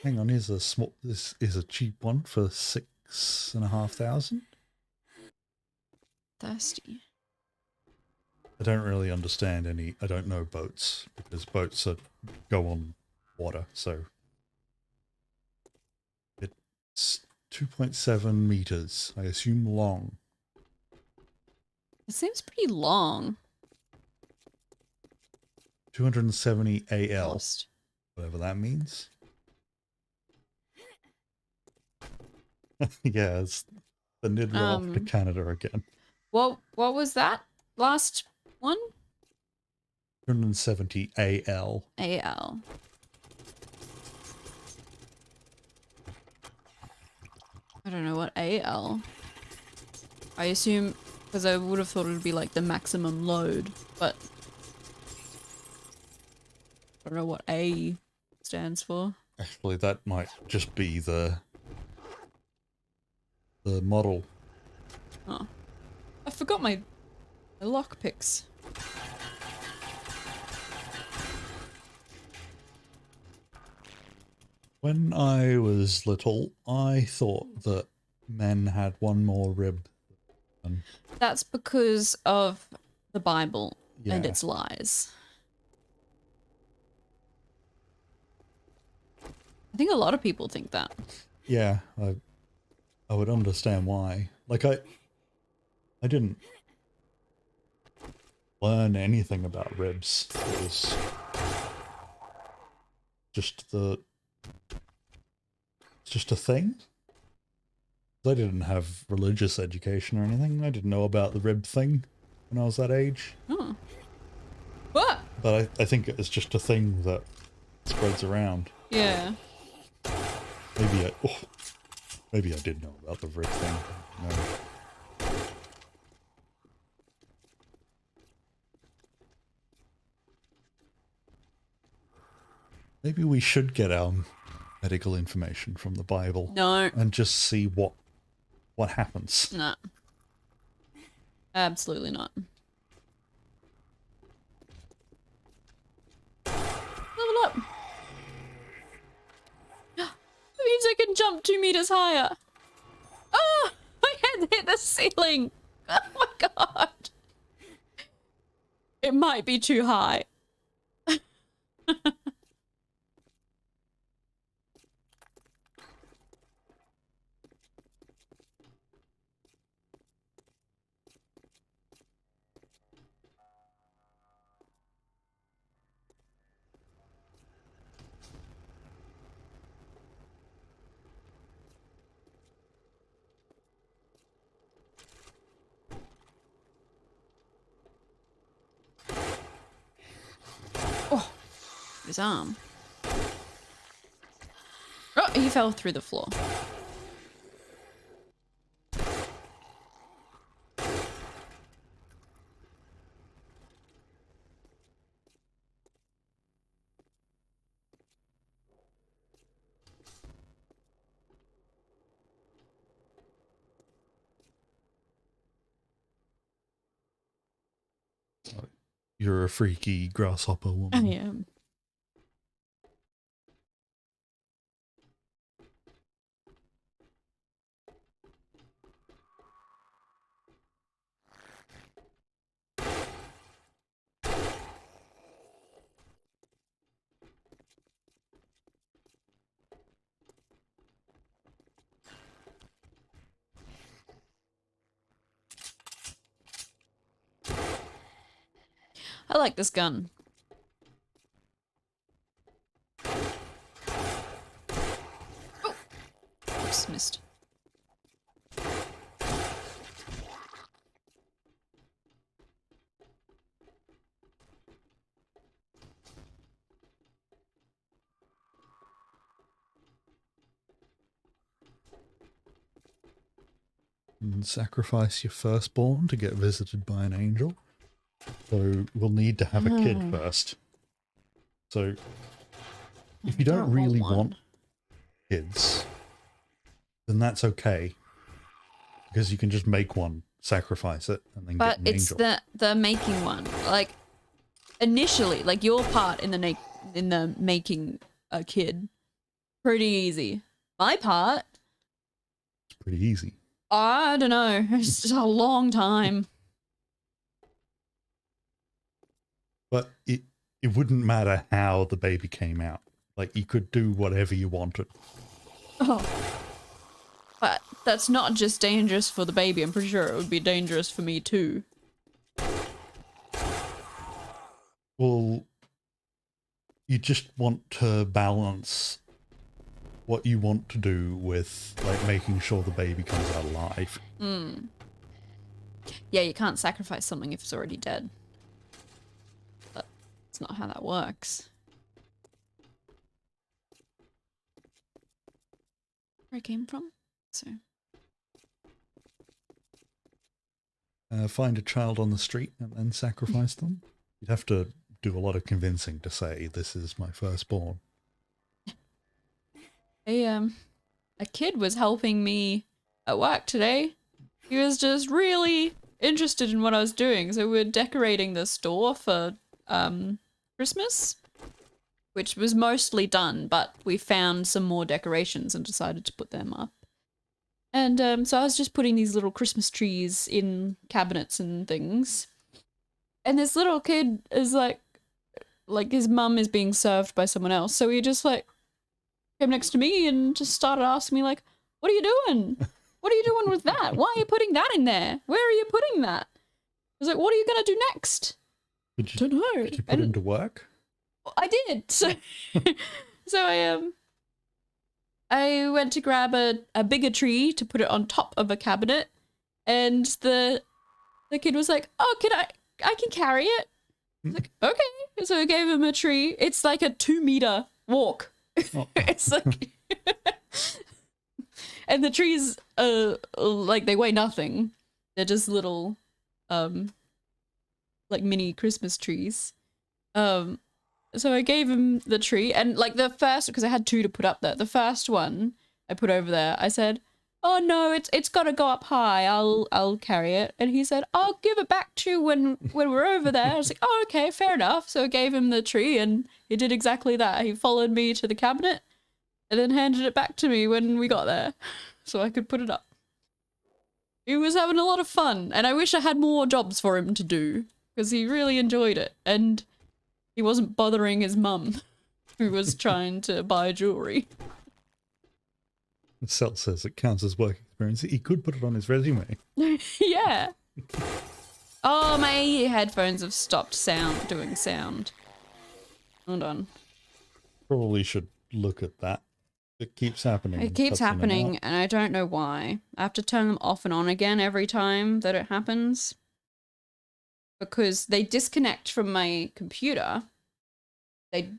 Hang on, this is a cheap one for 6,500. Thirsty. I don't really understand any. I don't know boats because boats go on water. So it's 2.7 meters. I assume long. It seems pretty long. 270 AL, Lost. whatever that means. Yeah, it's the Nid off to Canada again. What was that last one? 270 AL. AL. I don't know what AL. I assume, because I would have thought it would be like the maximum load, but I don't know what A stands for. Actually, that might just be the model. Oh. I forgot my lockpicks. When I was little, I thought that men had one more rib. That's because of the Bible and Yeah. its lies. I think a lot of people think that. Yeah, I would understand why. Like I didn't learn anything about ribs. It was just it's just a thing. I didn't have religious education or anything. I didn't know about the rib thing when I was that age. Oh. What? But I think it's just a thing that spreads around. Yeah. Maybe I did know about the rib thing. No. Maybe we should get our medical information from the Bible. No. And just see what happens. No. Absolutely not. Level up. That means I can jump 2 meters higher. Oh, I had hit the ceiling. Oh my god. It might be too high. Oh, his arm. Oh, he fell through the floor. You're a freaky grasshopper woman. I am. I like this gun. Oh! Oops, missed. And sacrifice your firstborn to get visited by an angel. So we'll need to have a kid first. So if you don't really want kids, then that's okay. Because you can just make one, sacrifice it, and then get an angel. But it's the making one. Like, initially, like your part in the making a kid, pretty easy. My part, It's pretty easy. I don't know. It's just a long time. But it wouldn't matter how the baby came out. Like, you could do whatever you wanted. Oh. But that's not just dangerous for the baby. I'm pretty sure it would be dangerous for me too. Well, you just want to balance what you want to do with, like, making sure the baby comes out alive. Mm. Yeah, you can't sacrifice something if it's already dead. But it's not how that works. Where I came from, so... Find a child on the street and then sacrifice them. You'd have to do a lot of convincing to say, this is my firstborn. A kid was helping me at work today. He was just really interested in what I was doing. So we're decorating the store for Christmas, which was mostly done, but we found some more decorations and decided to put them up. And so I was just putting these little Christmas trees in cabinets and things. And this little kid is like his mum is being served by someone else. So he just like came next to me and just started asking me like, what are you doing? What are you doing with that? Why are you putting that in there? Where are you putting that? I was like, what are you going to do next? Don't know. Did you put it to work? I did. So, so I went to grab a bigger tree to put it on top of a cabinet, and the kid was like, oh, I can carry it. I was like, okay. So I gave him a tree. It's like a 2-meter walk. Oh. It's like, and the trees, like they weigh nothing. They're just little, like mini Christmas trees. So I gave him the tree, and like the first, because I had 2 to put up there. The first one I put over there, I said, oh no, it's got to go up high. I'll carry it. And he said, I'll give it back to you when we're over there. I was like, oh, okay, fair enough. So I gave him the tree, and he did exactly that. He followed me to the cabinet and then handed it back to me when we got there so I could put it up. He was having a lot of fun, and I wish I had more jobs for him to do because he really enjoyed it. And he wasn't bothering his mum, who was trying to buy jewelry. Celt says it counts as work experience. He could put it on his resume. Yeah. Oh, my headphones have stopped doing sound. Hold on. Probably should look at that. It keeps happening. It keeps happening, and I don't know why. I have to turn them off and on again every time that it happens. Because they disconnect from my computer. They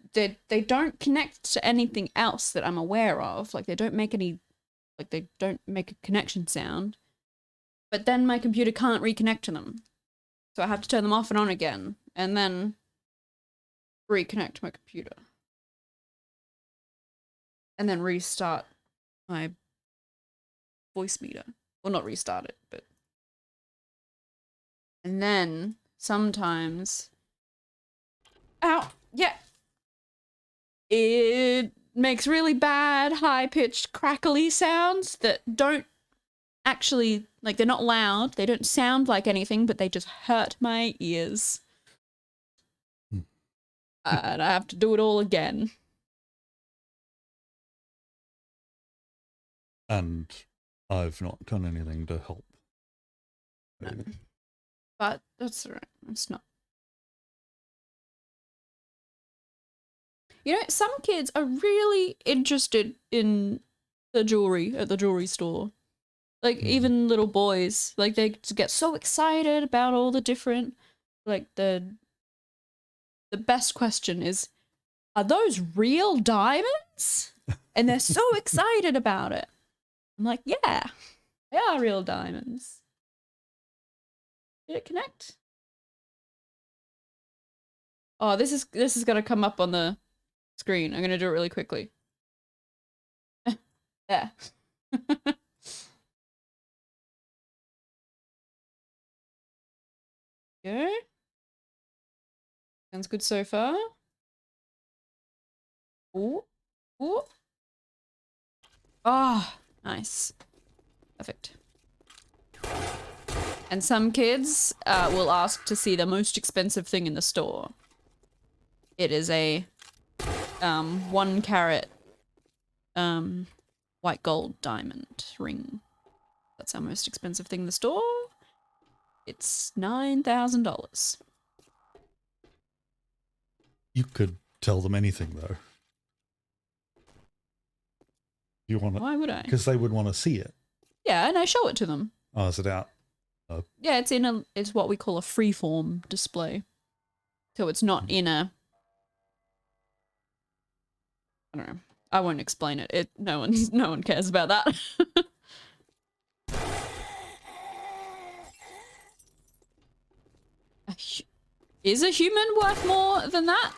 don't connect to anything else that I'm aware of. Like they don't make a connection sound. But then my computer can't reconnect to them. So I have to turn them off and on again and then reconnect my computer. And then restart my voice meter. Well, not restart it, but and then sometimes, ow, yeah, it makes really bad, high-pitched, crackly sounds that don't actually, like, they're not loud, they don't sound like anything, but they just hurt my ears. And I have to do it all again. And I've not done anything to help. No. But that's alright, it's not. You know, some kids are really interested in the jewelry at the jewelry store. Like, even little boys, like, they get so excited about all the different, like, the best question is, are those real diamonds? And they're so excited about it. I'm like, yeah, they are real diamonds. Did it connect? Oh, this is gonna come up on the screen. I'm gonna do it really quickly. Yeah. Go. Sounds good so far. Ooh. Ooh. Ah, nice. Perfect. And some kids will ask to see the most expensive thing in the store. It is a 1 carat white gold diamond ring. That's our most expensive thing in the store. It's $9,000. You could tell them anything, though. You want to? Why would I? Because they would want to see it. Yeah, and I show it to them. Oh, is it out? Yeah, it's what we call a freeform display. So it's not in a, I don't know. I won't explain it. No one cares about that. Is a human worth more than that?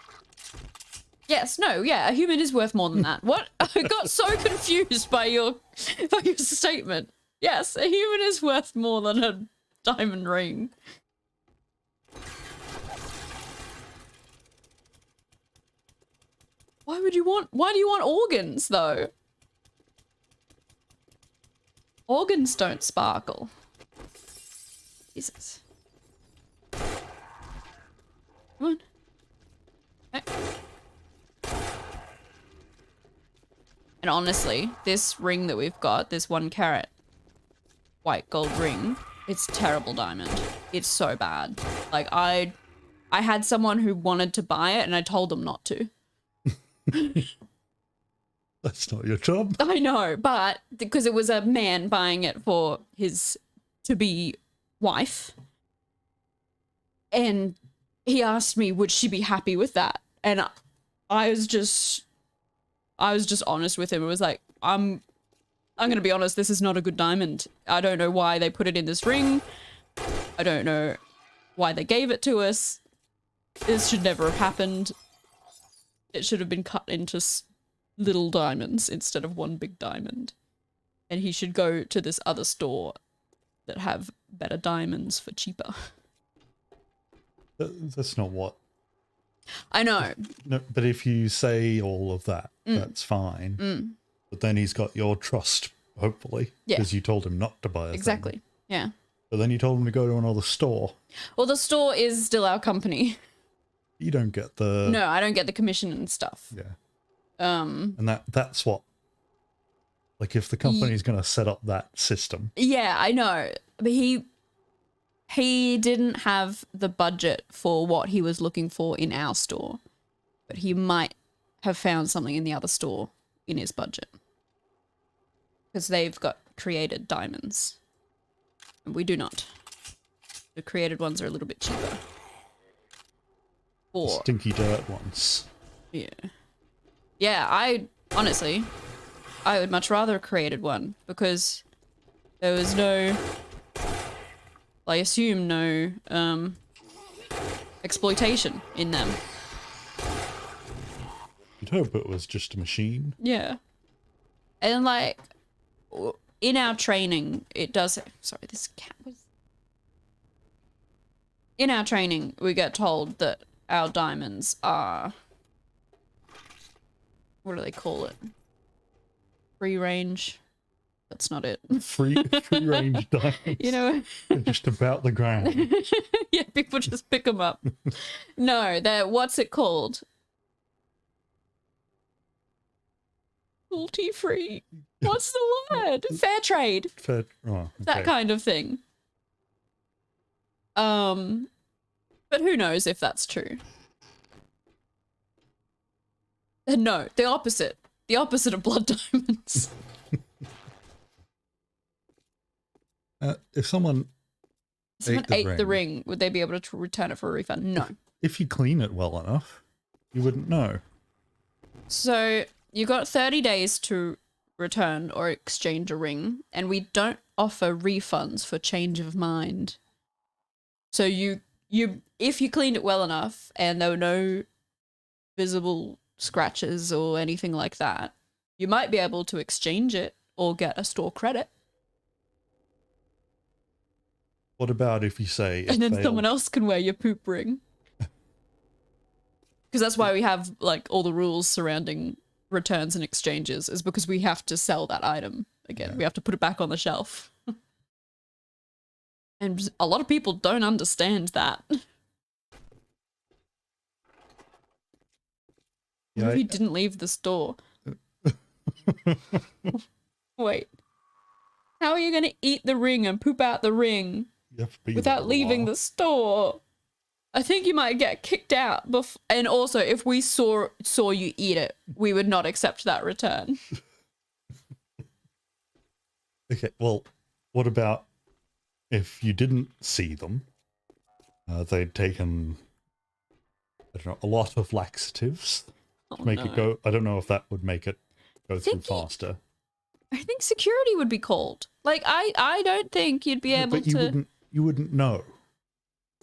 Yes, no, yeah, a human is worth more than that. What? I got so confused by your statement. Yes, a human is worth more than a diamond ring. Why do you want organs, though? Organs don't sparkle. Jesus. Come on. Okay. And honestly, this ring that we've got, this 1 carat white gold ring, it's terrible diamond. It's so bad. Like, I had someone who wanted to buy it and I told them not to. That's not your job. I know, but because it was a man buying it for his to-be wife. And he asked me, would she be happy with that? And I was just honest with him. It was like, I'm going to be honest, this is not a good diamond. I don't know why they put it in this ring. I don't know why they gave it to us. This should never have happened. It should have been cut into little diamonds instead of one big diamond. And he should go to this other store that have better diamonds for cheaper. That's not what... I know. No, but if you say all of that, that's fine. But then he's got your trust, hopefully. Yeah. Because you told him not to buy it. Exactly. Yeah. But then you told him to go to another store. Well, the store is still our company. You don't get the... No, I don't get the commission and stuff. Yeah. And that's what... Like, if the company's going to set up that system... Yeah, I know. But he didn't have the budget for what he was looking for in our store. But he might have found something in the other store in his budget. Because they've got created diamonds. And we do not. The created ones are a little bit cheaper. Or... Stinky dirt ones. Yeah. Yeah, I would much rather a created one because there was no, I assume no, exploitation in them. You'd hope it was just a machine. Yeah. And like, in our training, it does, sorry, this cat was... In our training, we get told that our diamonds are, what do they call it? Free range. That's not it. Free range diamonds. You know, They're just about the ground. yeah, people just pick them up. No, they're, what's it called? Cruelty free. What's the word? Fair trade. Fair, oh, okay. That kind of thing. But who knows if that's true? No, the opposite. The opposite of blood diamonds. If someone ate the ring, would they be able to return it for a refund? No. If you clean it well enough, you wouldn't know. So you got 30 days to return or exchange a ring, and we don't offer refunds for change of mind. So if you cleaned it well enough and there were no visible scratches or anything like that, you might be able to exchange it or get a store credit. What about if you say... And then someone else can wear your poop ring? Because that's why we have like all the rules surrounding returns and exchanges, is because we have to sell that item again. Yeah. We have to put it back on the shelf. And a lot of people don't understand that. What Yeah, if you didn't leave the store? Wait. How are you going to eat the ring and poop out the ring you have to be there without a leaving while. the store? I think you might get kicked out. And also, if we saw you eat it, we would not accept that return. Okay, well, what about if you didn't see them? They'd taken, I don't know, a lot of laxatives Oh, to make no. it go. I don't know if that would make it go through Think you- faster. I think security would be called. Like, I don't think you'd be No, able but to... you wouldn't know.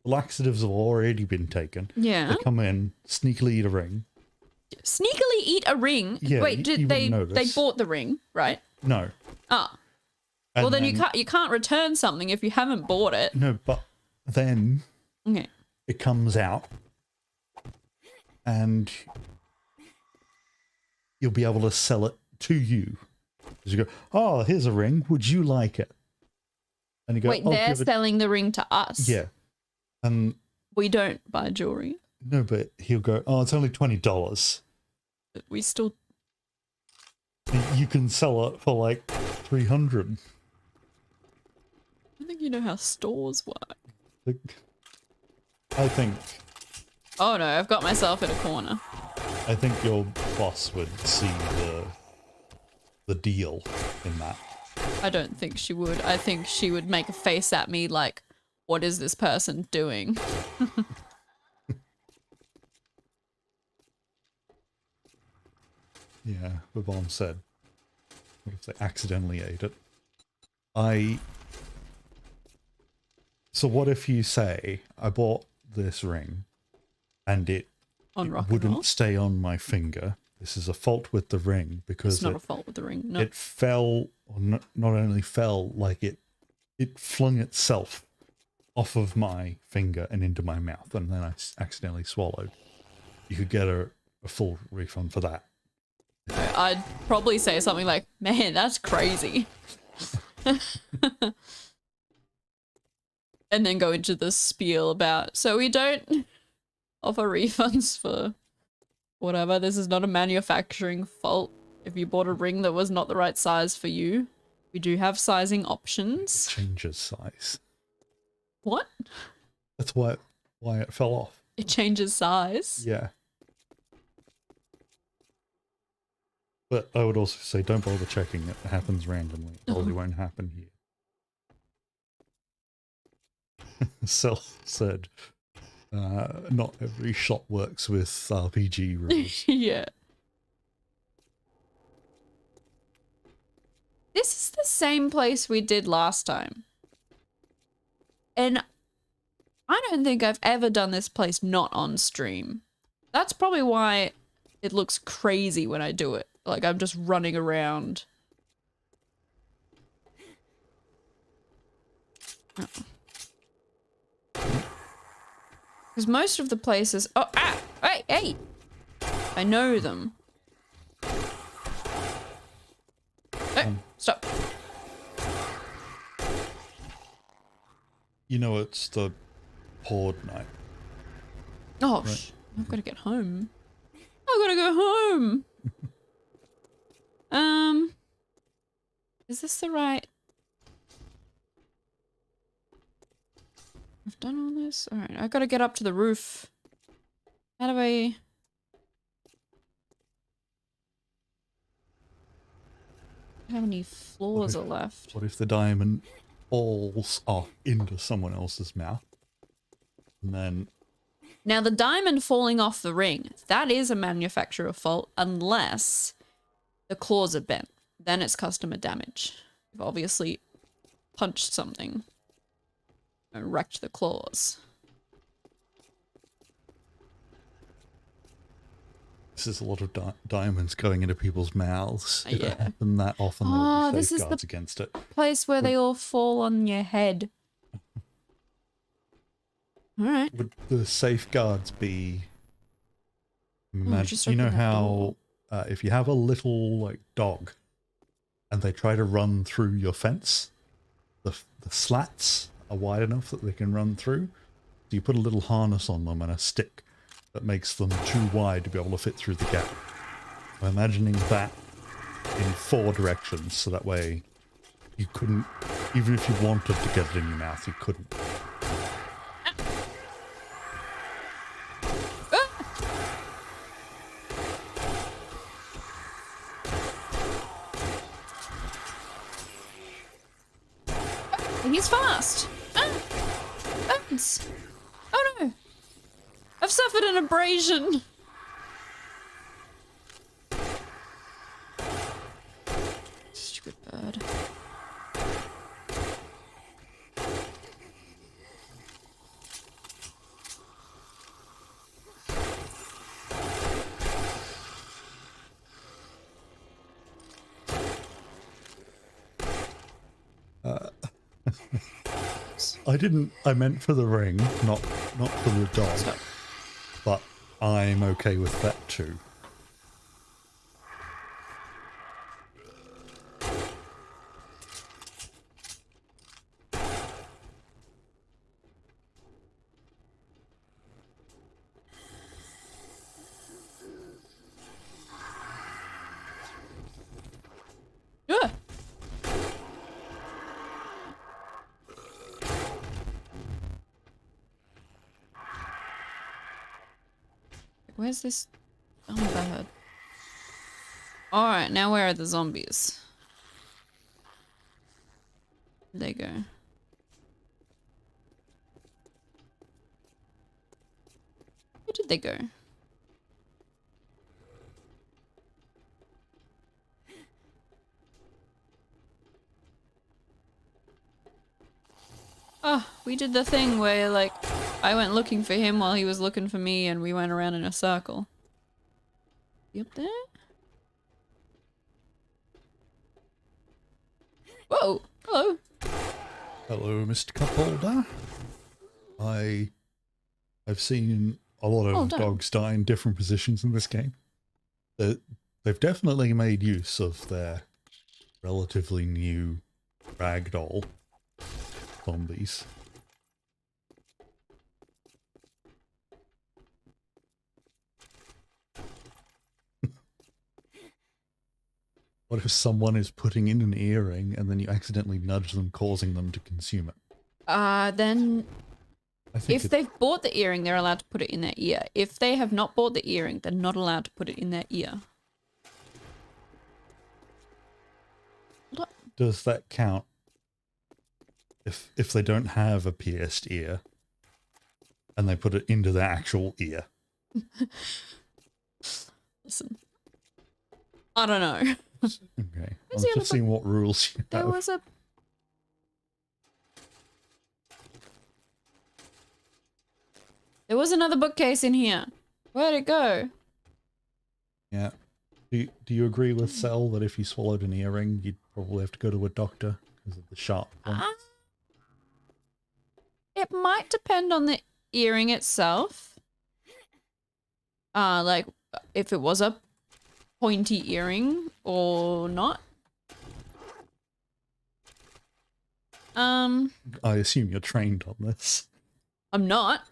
The laxatives have already been taken. Yeah. They come in, sneakily eat a ring. Sneakily eat a ring? Yeah, Wait, you they wouldn't notice. bought the ring, right? No. Ah. And Well, then you can't return something if you haven't bought it. No, but then Okay. it comes out and you'll be able to sell it to you. Because you go, oh, here's a ring. Would you like it? And you go, Wait, "I'll they're give it." selling the ring to us. Yeah. And We don't buy jewelry. no, but he'll go, oh, it's only $20. But we still... You can sell it for like $300. I don't think you know how stores work. I think Oh no, I've got myself in a corner. I think your boss would see the deal in that. I don't think she would. I think she would make a face at me like, what is this person doing? Yeah, the bomb said. What if they accidentally ate it? So what if you say, I bought this ring and it On rock and wouldn't roll? stay on my finger. This is a fault with the ring because It's not a fault with the ring. No. it fell, or not only fell, like it flung itself off of my finger and into my mouth, and then I accidentally swallowed. You could get a full refund for that. I'd probably say something like, man, that's crazy. And then go into the spiel about, so we don't offer refunds for whatever. This is not a manufacturing fault. If you bought a ring that was not the right size for you, we do have sizing options. Changes size. What? That's why it fell off. It changes size? Yeah. But I would also say don't bother checking it. It happens randomly. It probably won't happen here. Cell said, not every shop works with RPG rules. Yeah. This is the same place we did last time. And I don't think I've ever done this place not on stream. That's probably why it looks crazy when I do it. Like I'm just running around. Because most of the places... Oh, ah! Hey, hey! I know them. Hey, stop. You know it's the horde night. Oh, Right. I've got to get home. I've got to go home. Is this the right? I've done all this. All right, I've got to get up to the roof. How do I? How many floors are left? What if the diamond falls off into someone else's mouth? And then Now, the diamond falling off the ring, that is a manufacturer fault unless the claws are bent. Then it's customer damage. You've obviously punched something and wrecked the claws. this is a lot of diamonds going into people's mouths. If it Yeah. happened that often, there Oh, would be this is the- safeguards against it. Place where they all fall on your head. Alright. Would the safeguards be... just you know open that how if you have a little like dog and they try to run through your fence, the slats are wide enough that they can run through. So you put a little harness on them and a stick, that makes them too wide to be able to fit through the gap. I'm imagining that in 4 directions, so that way you couldn't, even if you wanted to get it in your mouth, you couldn't. He's fast. Birds. Oh no. I've suffered an abrasion. Stupid bird. I meant for the ring, not for the dog. Stop. But I'm okay with that too. Yeah. Where's this bird? Alright, now where are the zombies? There you go. Where did they go? Oh, we did the thing where, like, I went looking for him while he was looking for me and we went around in a circle. You up there? Whoa! Hello! Hello, Mr. Cupholder. I've seen a lot of dogs die in different positions in this game. They've definitely made use of their relatively new ragdoll zombies. What if someone is putting in an earring and then you accidentally nudge them, causing them to consume it? Then I think if they've bought the earring, they're allowed to put it in their ear. If they have not bought the earring, they're not allowed to put it in their ear. Does that count if they don't have a pierced ear and they put it into their actual ear? Listen. I don't know. Okay. I'm just seeing what rules you There have. was a... There was another bookcase in here. Where'd it go? Yeah. Do you agree with Cell that if you swallowed an earring, you'd probably have to go to a doctor because of the sharp point? It might depend on the earring itself. Like, if it was a pointy earring or not. I assume you're trained on this. I'm not.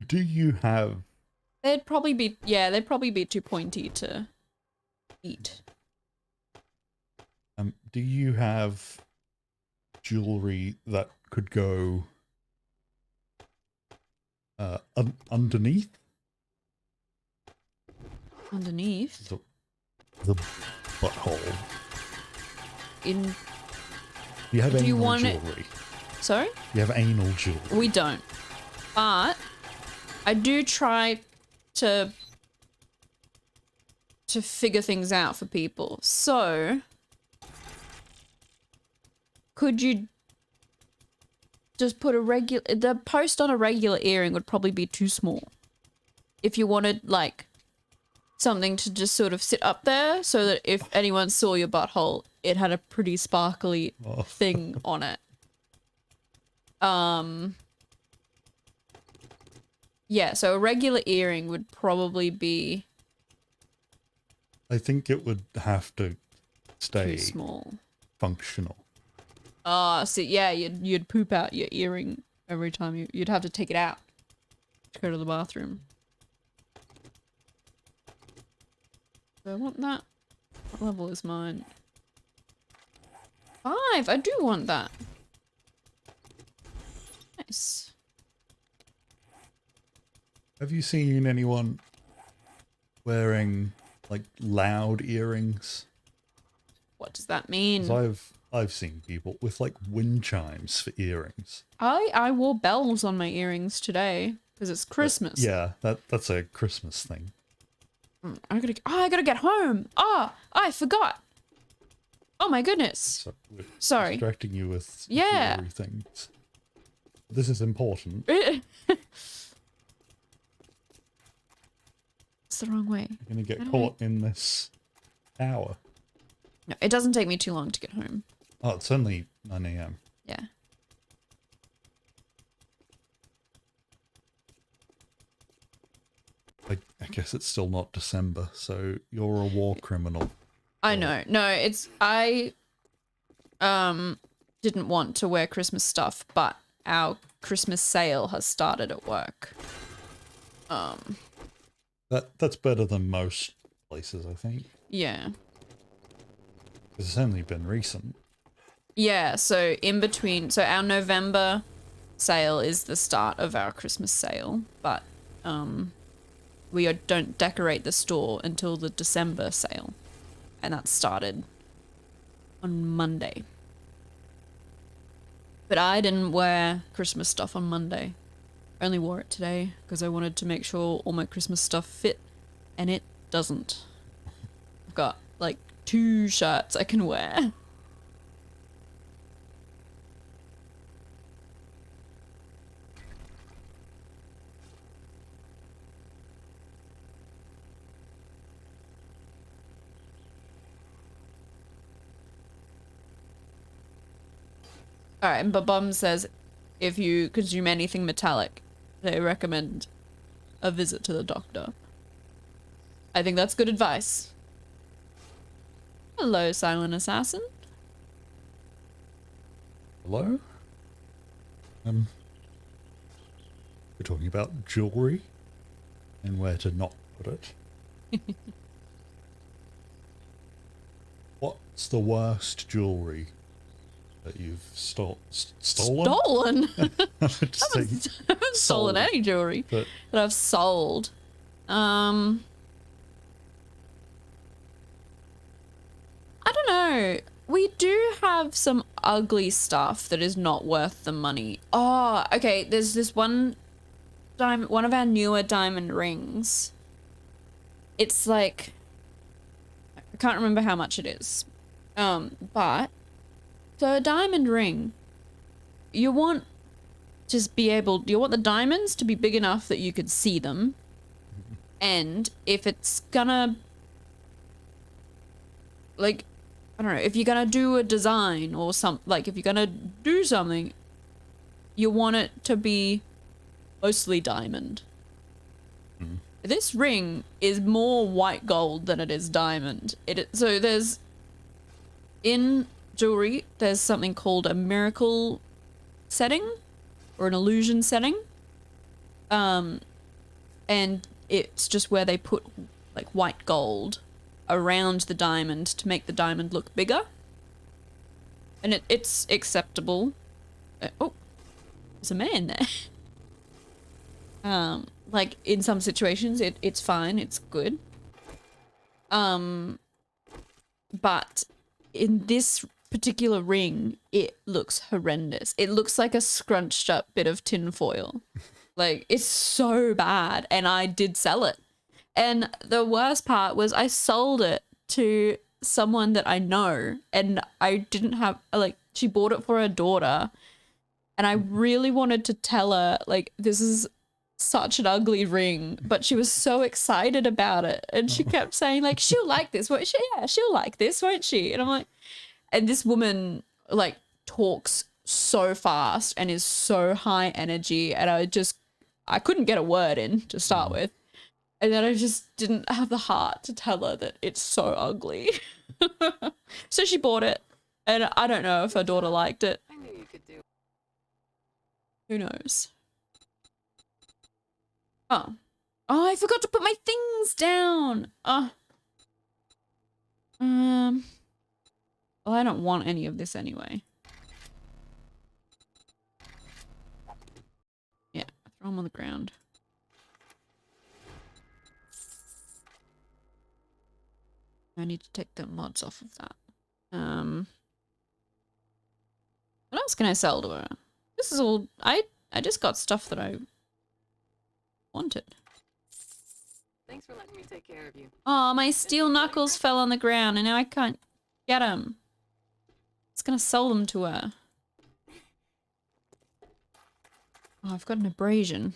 Do you have... They'd probably be too pointy to eat. Do you have jewelry that could go underneath? Underneath? The butthole. In... You have Do you anal want jewelry. it... Sorry? You have anal jewelry. We don't. But I do try to figure things out for people. So could you just put the post on a regular earring would probably be too small. If you wanted like something to just sort of sit up there so that if anyone saw your butthole, it had a pretty sparkly thing on it. Yeah, so a regular earring would probably be... I think it would have to stay too small. functional. Oh, so yeah, you'd poop out your earring every time you'd have to take it out to go to the bathroom. Do I want that? What level is mine? 5! I do want that. Nice. Have you seen anyone wearing like loud earrings? What does that mean? 'Cause I've seen people with like wind chimes for earrings. I wore bells on my earrings today because it's Christmas. Yeah, that's a Christmas thing. I gotta get home. I forgot. Oh my goodness. So we're Sorry. distracting you with Yeah. jewelry things. This is important. It's the wrong way. You're gonna get How do caught in this tower. No, it doesn't take me too long to get home. Oh, it's only 9 AM. Yeah. I guess it's still not December, so you're a war criminal. I know. No, I didn't want to wear Christmas stuff, but our Christmas sale has started at work. That's better than most places, I think. Yeah. 'Cause it's only been recent. Yeah, so in between, so our November sale is the start of our Christmas sale, but we don't decorate the store until the December sale, and that started on Monday. But I didn't wear Christmas stuff on Monday. I only wore it today because I wanted to make sure all my Christmas stuff fit, and it doesn't. I've got like 2 shirts I can wear. Alright, but Bum says if you consume anything metallic, they recommend a visit to the doctor. I think that's good advice. Hello, Silent Assassin. Hello? We're talking about jewelry and where to not put it. What's the worst jewelry that you've stolen? Stolen? Just saying, I haven't stolen sold. any jewelry but that I've sold. I don't know. We do have some ugly stuff that is not worth the money. Oh, okay. There's this one of our newer diamond rings. It's like, I can't remember how much it is. But so a diamond ring, you want the diamonds to be big enough that you could see them. And if it's gonna, like, I don't know, if you're gonna do a design or if you're gonna do something, you want it to be mostly diamond. This ring is more white gold than it is diamond. So there's, in jewelry, there's something called a miracle setting or an illusion setting. And it's just where they put like white gold around the diamond to make the diamond look bigger. And it's acceptable. Oh, there's a man there. Like in some situations it's fine, it's good. But in this particular ring, it looks horrendous. It looks like a scrunched up bit of tinfoil. Like, it's so bad, and I did sell it. And the worst part was I sold it to someone that I know, and I didn't have, like, she bought it for her daughter, and I really wanted to tell her, like, this is such an ugly ring, but she was so excited about it, and she kept saying, like, she'll like this, won't she? Yeah, she'll like this, won't she? And I'm like, and this woman, like, talks so fast and is so high energy, and I couldn't get a word in to start with. And then I just didn't have the heart to tell her that it's so ugly. So she bought it. And I don't know if her daughter liked it. I knew you could do. Who knows? Oh. Oh, I forgot to put my things down. Well, I don't want any of this anyway. Yeah, throw them on the ground. I need to take the mods off of that. What else can I sell to her? This is all I just got stuff that I wanted. Thanks for letting me take care of you. Oh, my steel knuckles fell on the ground and now I can't get them. It's gonna sell them to her. Oh, I've got an abrasion.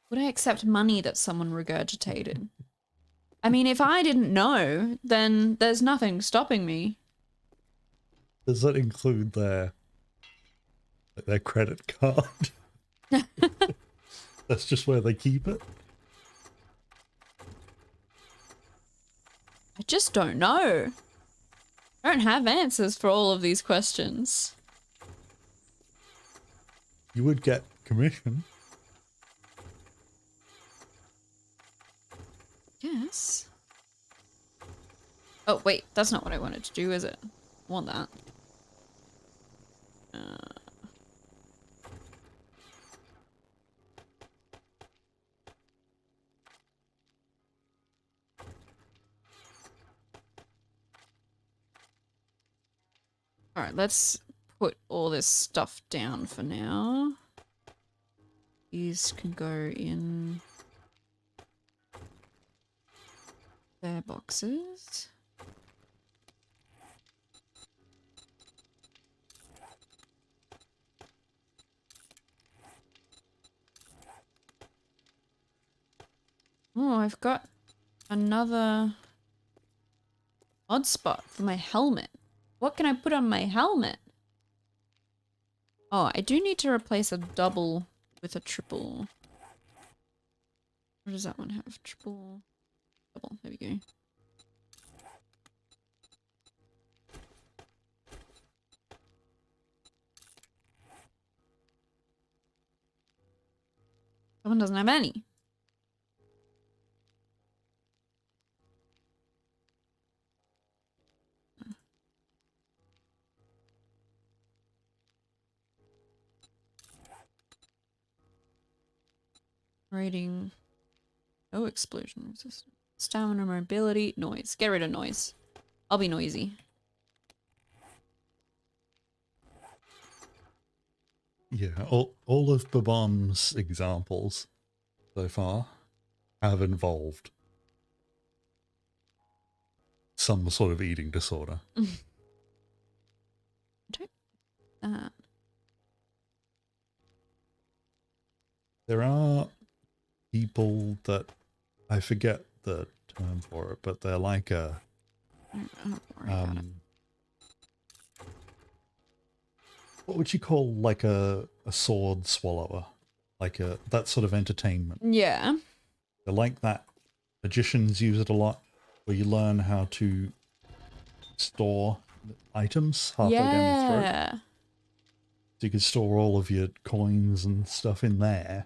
Would I accept money that someone regurgitated? I mean, if I didn't know, then there's nothing stopping me. Does that include their credit card? That's just where they keep it? I just don't know. I don't have answers for all of these questions. You would get commission. Yes. Oh, wait, that's not what I wanted to do, is it? I want that. Alright, let's put all this stuff down for now. These can go in their boxes. Oh, I've got another odd spot for my helmet. What can I put on my helmet? Oh, I do need to replace a double with a triple. What does that one have? Triple, double. There we go. That one doesn't have any. Rating. Oh, explosion resistance. Stamina, mobility, noise. Get rid of noise. I'll be noisy. Yeah, all of Babam's examples so far have involved some sort of eating disorder. That. There are people that I forget the term for it, but they're like a Don't worry about it. what would you call like a sword swallower? Like that sort of entertainment. Yeah. They're like that. Magicians use it a lot, where you learn how to store items halfway down your throat. Yeah. So you can store all of your coins and stuff in there,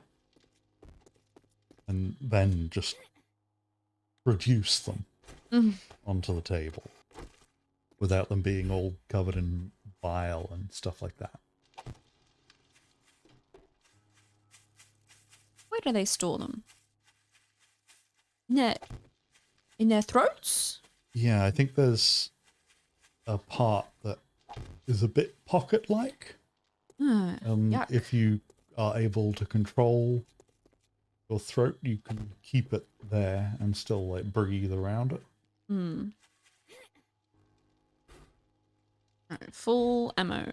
and then just reduce them onto the table without them being all covered in bile and stuff like that. Where do they store them? In their throats? Yeah, I think there's a part that is a bit pocket-like. Yuck. If you are able to control your throat, you can keep it there and still like breathe around it. Alright, full ammo.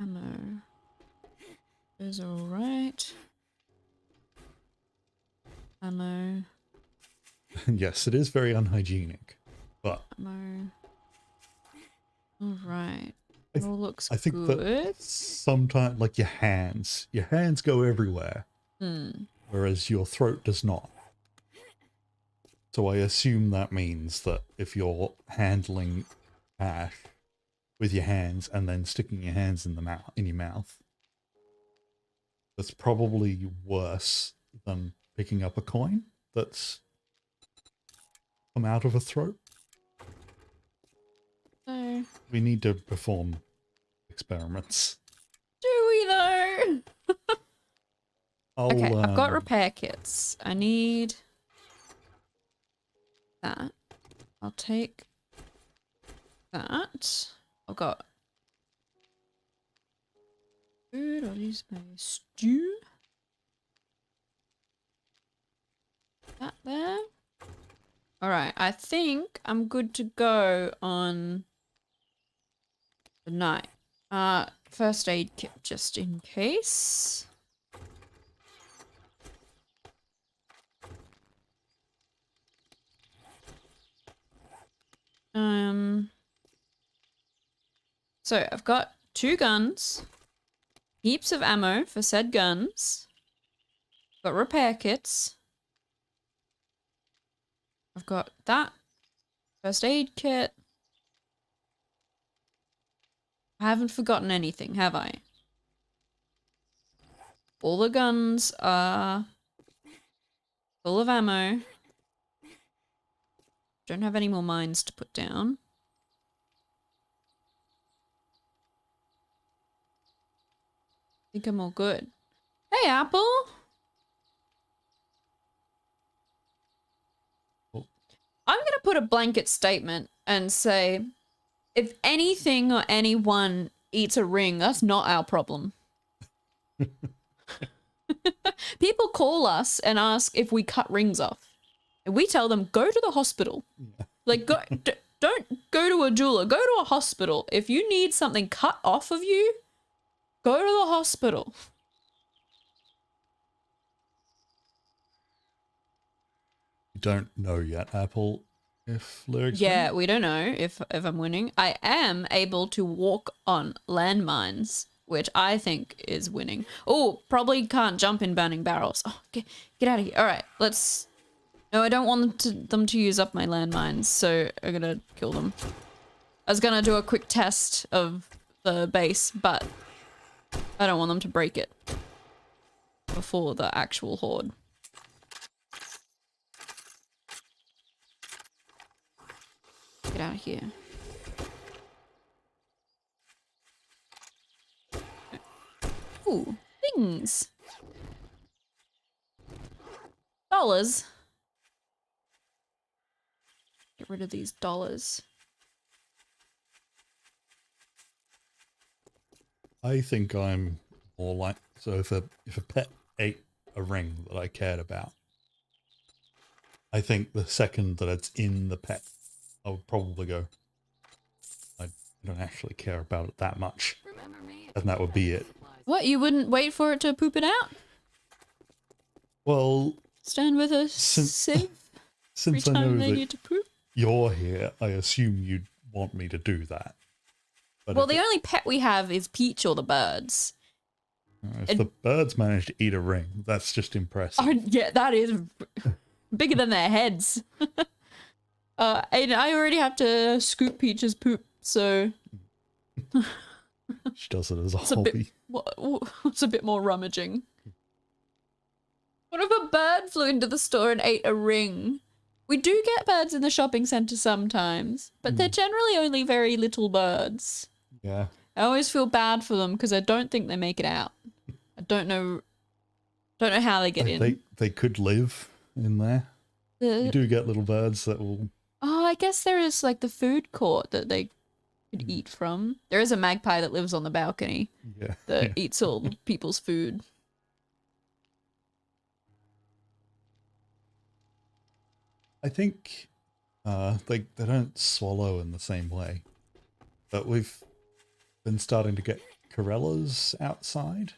Ammo. Is alright. Ammo. Yes, it is very unhygienic, but Ammo. Alright. I, All looks I think good. that sometimes, like your hands go everywhere, whereas your throat does not. So I assume that means that if you're handling cash with your hands and then sticking your hands in your mouth, that's probably worse than picking up a coin that's come out of a throat. So, We need to perform experiments. do we though? Okay, I've got I'll repair kits. I need that. I'll take that. I've got food. I'll use my stew. That there. Alright, I think I'm good to go on the night. First aid kit just in case. So I've got 2 guns, heaps of ammo for said guns, got repair kits. I've got that first aid kit. I haven't forgotten anything, have I? All the guns are full of ammo. Don't have any more mines to put down. I think I'm all good. Hey, Apple! Oh. I'm gonna put a blanket statement and say, if anything or anyone eats a ring, that's not our problem. People call us and ask if we cut rings off. And we tell them, go to the hospital. Yeah. Like, don't go to a jeweler, go to a hospital. If you need something cut off of you, go to the hospital. You don't know yet, Apple, if lyrics Yeah, win? we don't know if I'm winning. I am able to walk on landmines, which I think is winning. Oh, probably can't jump in burning barrels. Oh, get out of here. All right, let's... No, I don't want them to use up my landmines, so I'm gonna kill them. I was gonna do a quick test of the base, but I don't want them to break it before the actual horde. Get out of here. Ooh, things. Dollars. Get rid of these dollars. I think I'm more like, so if a pet ate a ring that I cared about, I think the second that it's in the pet, I would probably go, I don't actually care about it that much. Remember me? And that would be it. What, you wouldn't wait for it to poop it out? Well, Stand with us Since- safe every since I know time they that need to poop? you're here, I assume you'd want me to do that. But Well, if the only pet we have is Peach or the birds. if the birds manage to eat a ring, that's just impressive. Oh, yeah, that is bigger than their heads. And I already have to scoop Peach's poop, so She does it as a it's a hobby. it's a bit more rummaging. What if a bird flew into the store and ate a ring? We do get birds in the shopping centre sometimes, but they're generally only very little birds. Yeah. I always feel bad for them because I don't think they make it out. I don't know how they get in. They could live in there. You do get little birds that will... Oh, I guess there is like the food court that they could eat from. There is a magpie that lives on the balcony Yeah. that eats all the people's food. I think they don't swallow in the same way. But we've been starting to get corellas outside.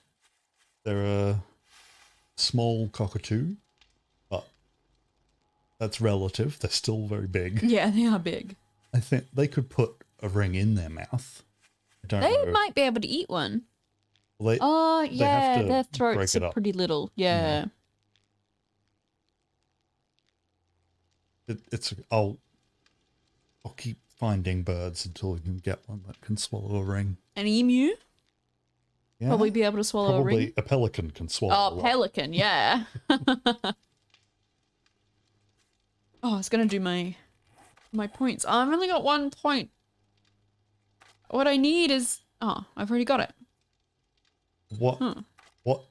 They're a small cockatoo, but that's relative. They're still very big. Yeah, they are big. I think they could put a ring in their mouth. I don't They know. might be able to eat one. Well, Oh, have yeah, to their break throats it are up. pretty little. Yeah. I'll keep finding birds until we can get one that can swallow a ring. An emu? Yeah, Probably be able to swallow a ring. probably a pelican can swallow a Oh, lot. pelican, yeah. Oh, I was gonna do my points. Oh, I've only got 1 point. What I need is... Oh, I've already got it. What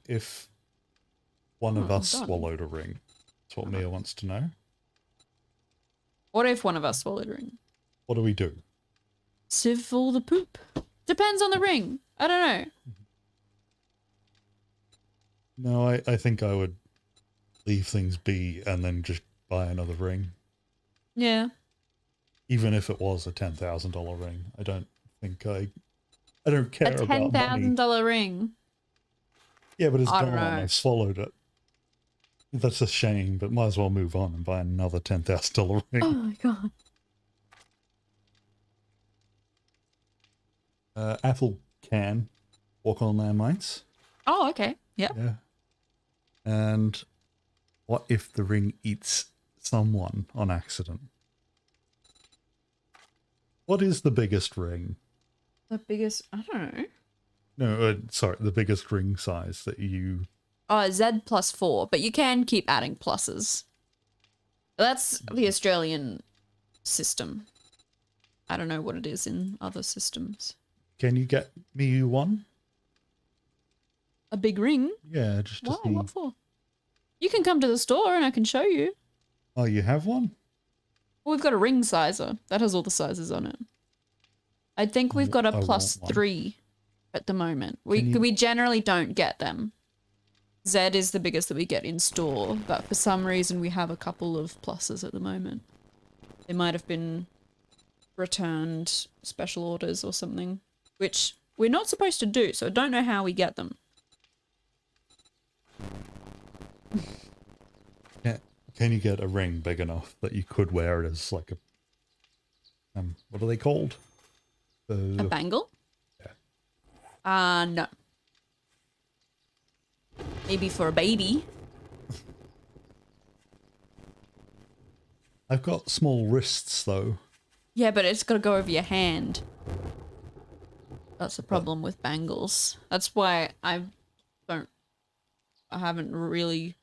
if one of I'm us done. swallowed a ring? That's what Mia wants to know. What if one of us swallowed a ring? What do we do? Sieve all the poop. Depends on the ring. I don't know. No, I think I would leave things be and then just buy another ring. Yeah. Even if it was a $10,000 ring. I don't think I don't care A about money. $10,000 ring. Yeah, but it's I don't gone. know. I've swallowed it. That's a shame, but might as well move on and buy another $10,000 ring. Oh my god. Apple can walk on landmines. Oh, okay. Yep. Yeah. And what if the ring eats someone on accident? What is the biggest ring? The biggest... I don't know. No, sorry, the biggest ring size that you... Oh, Z plus 4, but you can keep adding pluses. That's the Australian system. I don't know what it is in other systems. Can you get me one? A big ring? Yeah, just to Why? see. What for? You can come to the store and I can show you. Oh, you have one? Well, we've got a ring sizer. That has all the sizes on it. I think we've got a I plus want one. 3 at the moment. We generally don't get them. Z is the biggest that we get in store, but for some reason we have a couple of pluses at the moment. They might have been returned special orders or something, which we're not supposed to do, so I don't know how we get them. Can you get a ring big enough that you could wear it as like a... what are they called? A bangle? Yeah. No. Maybe for a baby. I've got small wrists, though. Yeah, but it's got to go over your hand. That's the problem with bangles. That's why I haven't really...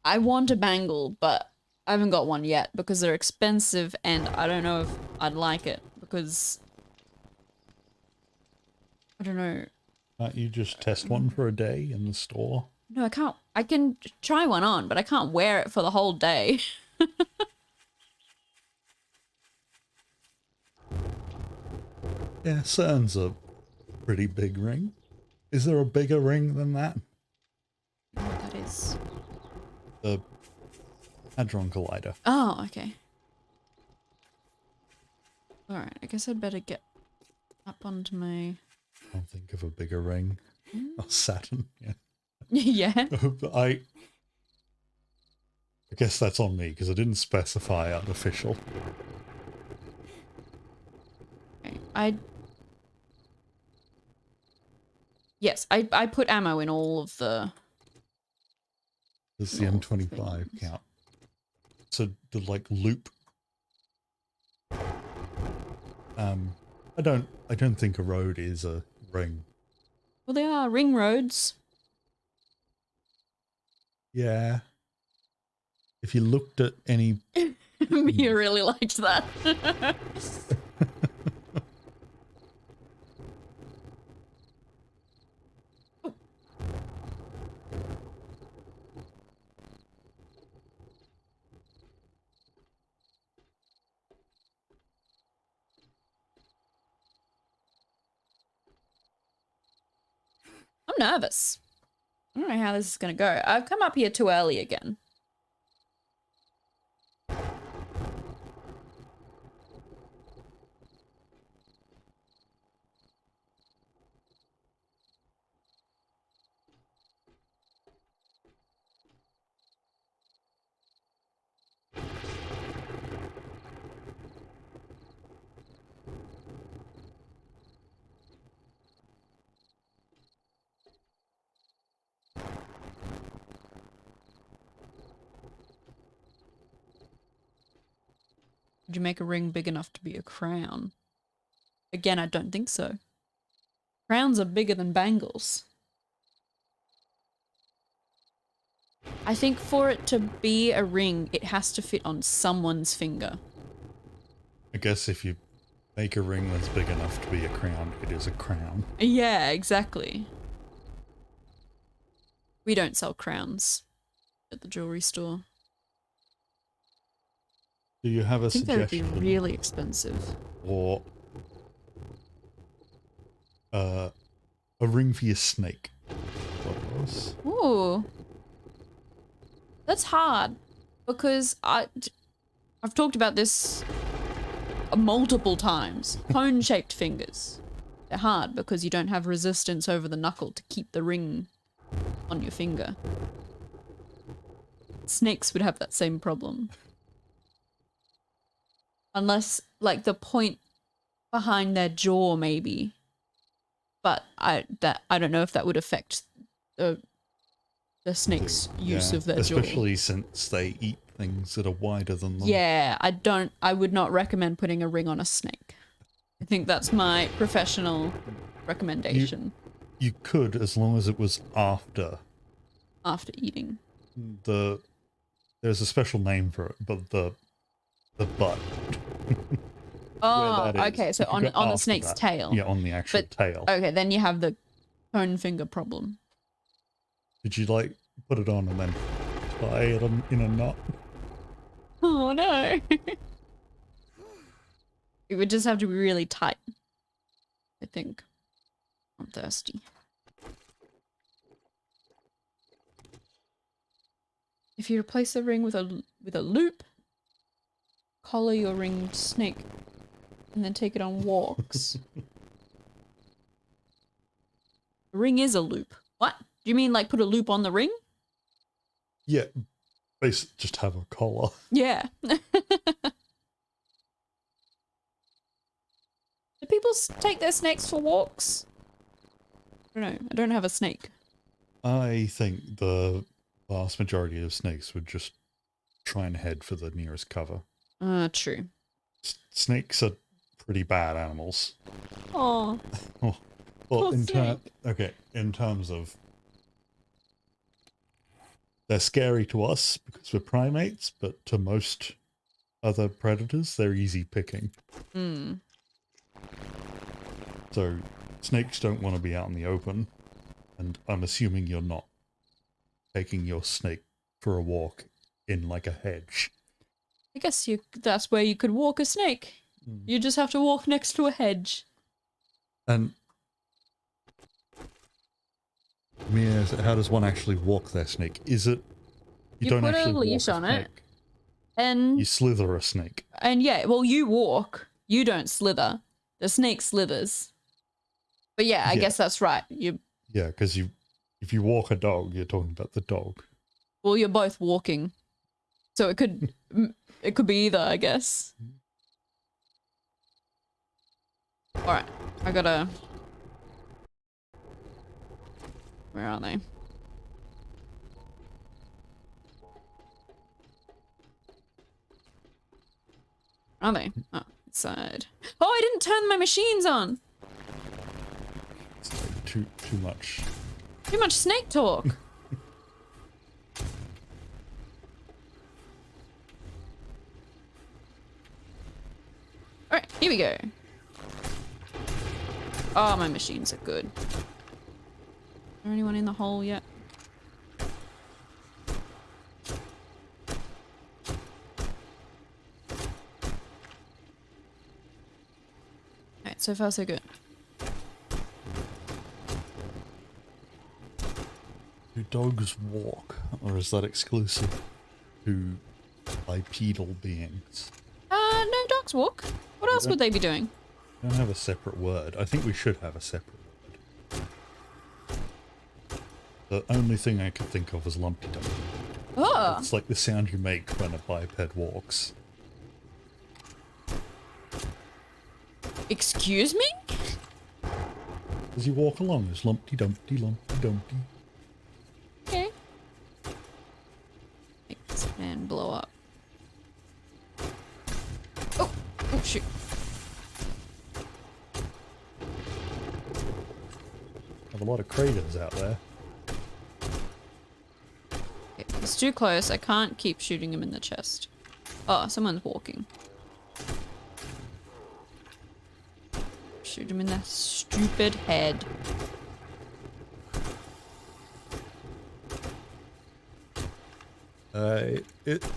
I want a bangle, but I haven't got one yet because they're expensive and I don't know if I'd like it because... I don't know. Can't you just test one for a day in the store? No, I can't. I can try one on, but I can't wear it for the whole day. Yeah, CERN's a pretty big ring. Is there a bigger ring than that? I don't know what that is. The Hadron Collider. Oh, okay. Alright, I guess I'd better get up onto my... I can't think of a bigger ring. Oh, Saturn, yeah. Yeah. But I guess that's on me, because I didn't specify artificial. Okay, yes, I put ammo in all of the... Does the little M25 things. count? So the like loop. I don't think a road is a ring. Well, they are ring roads. Yeah. If you looked at any... Mia really liked that. I'm nervous. I don't know how this is going to go. I've come up here too early again. Would you make a ring big enough to be a crown? Again, I don't think so. Crowns are bigger than bangles. I think for it to be a ring, it has to fit on someone's finger. I guess if you make a ring that's big enough to be a crown, it is a crown. Yeah, exactly. We don't sell crowns at the jewelry store. Do you have a I think they would suggestion? be really expensive. Or a ring for your snake? What it was? Ooh. That's hard because I've talked about this multiple times. Cone-shaped fingers. They're hard because you don't have resistance over the knuckle to keep the ring on your finger. Snakes would have that same problem. Unless, like, the point behind their jaw, maybe. But I don't know if that would affect the snake's use of their jaw. Especially since they eat things that are wider than them. Yeah, I would not recommend putting a ring on a snake. I think that's my professional recommendation. You could, as long as it was after Eating. there's a special name for it, but the butt. Oh, that is. okay, so If you on go the after snake's that. tail. Yeah, on the actual tail. Okay, then you have the cone finger problem. Did you like put it on and then tie it in a knot? Oh no. It would just have to be really tight. I think. I'm thirsty. If you replace the ring with a loop, collar your ringed snake, and then take it on walks. The ring is a loop. What? Do you mean like put a loop on the ring? Yeah, basically just have a collar. Yeah. Do people take their snakes for walks? I don't know. I don't have a snake. I think the vast majority of snakes would just try and head for the nearest cover. True. Snakes are pretty bad animals. Oh. Well, Poor in terms of, they're scary to us because we're primates, but to most other predators, they're easy picking. Hmm. So snakes don't want to be out in the open, and I'm assuming you're not taking your snake for a walk in like a hedge. I guess that's where you could walk a snake. You just have to walk next to a hedge. And Mia, how does one actually walk their snake? Is it You don't put a actually leash walk on a it. snake. And You slither a snake. yeah, well, you walk. You don't slither. The snake slithers. But yeah, I guess that's right. Yeah, because if you walk a dog, you're talking about the dog. Well, you're both walking, so it could be either, I guess. All right, I gotta. Where are they? Are they? Oh, inside. Oh, I didn't turn my machines on. It's like too much. Too much snake talk. All right, here we go. Oh, my machines are good. Is there anyone in the hole yet? Alright, so far so good. Do dogs walk, or is that exclusive to bipedal beings? No, dogs walk. What else would they be doing? We don't have a separate word. I think we should have a separate word. The only thing I could think of was lumpy dumpy. Oh, It's like the sound you make when a biped walks. excuse me? As you walk along, it's lumpty dumpty, lumpty dumpty. Okay. Make this man blow up. Oh! Have a lot of craters out there. Okay, it's too close. I can't keep shooting him in the chest. Oh, someone's walking. Shoot him in the stupid head. I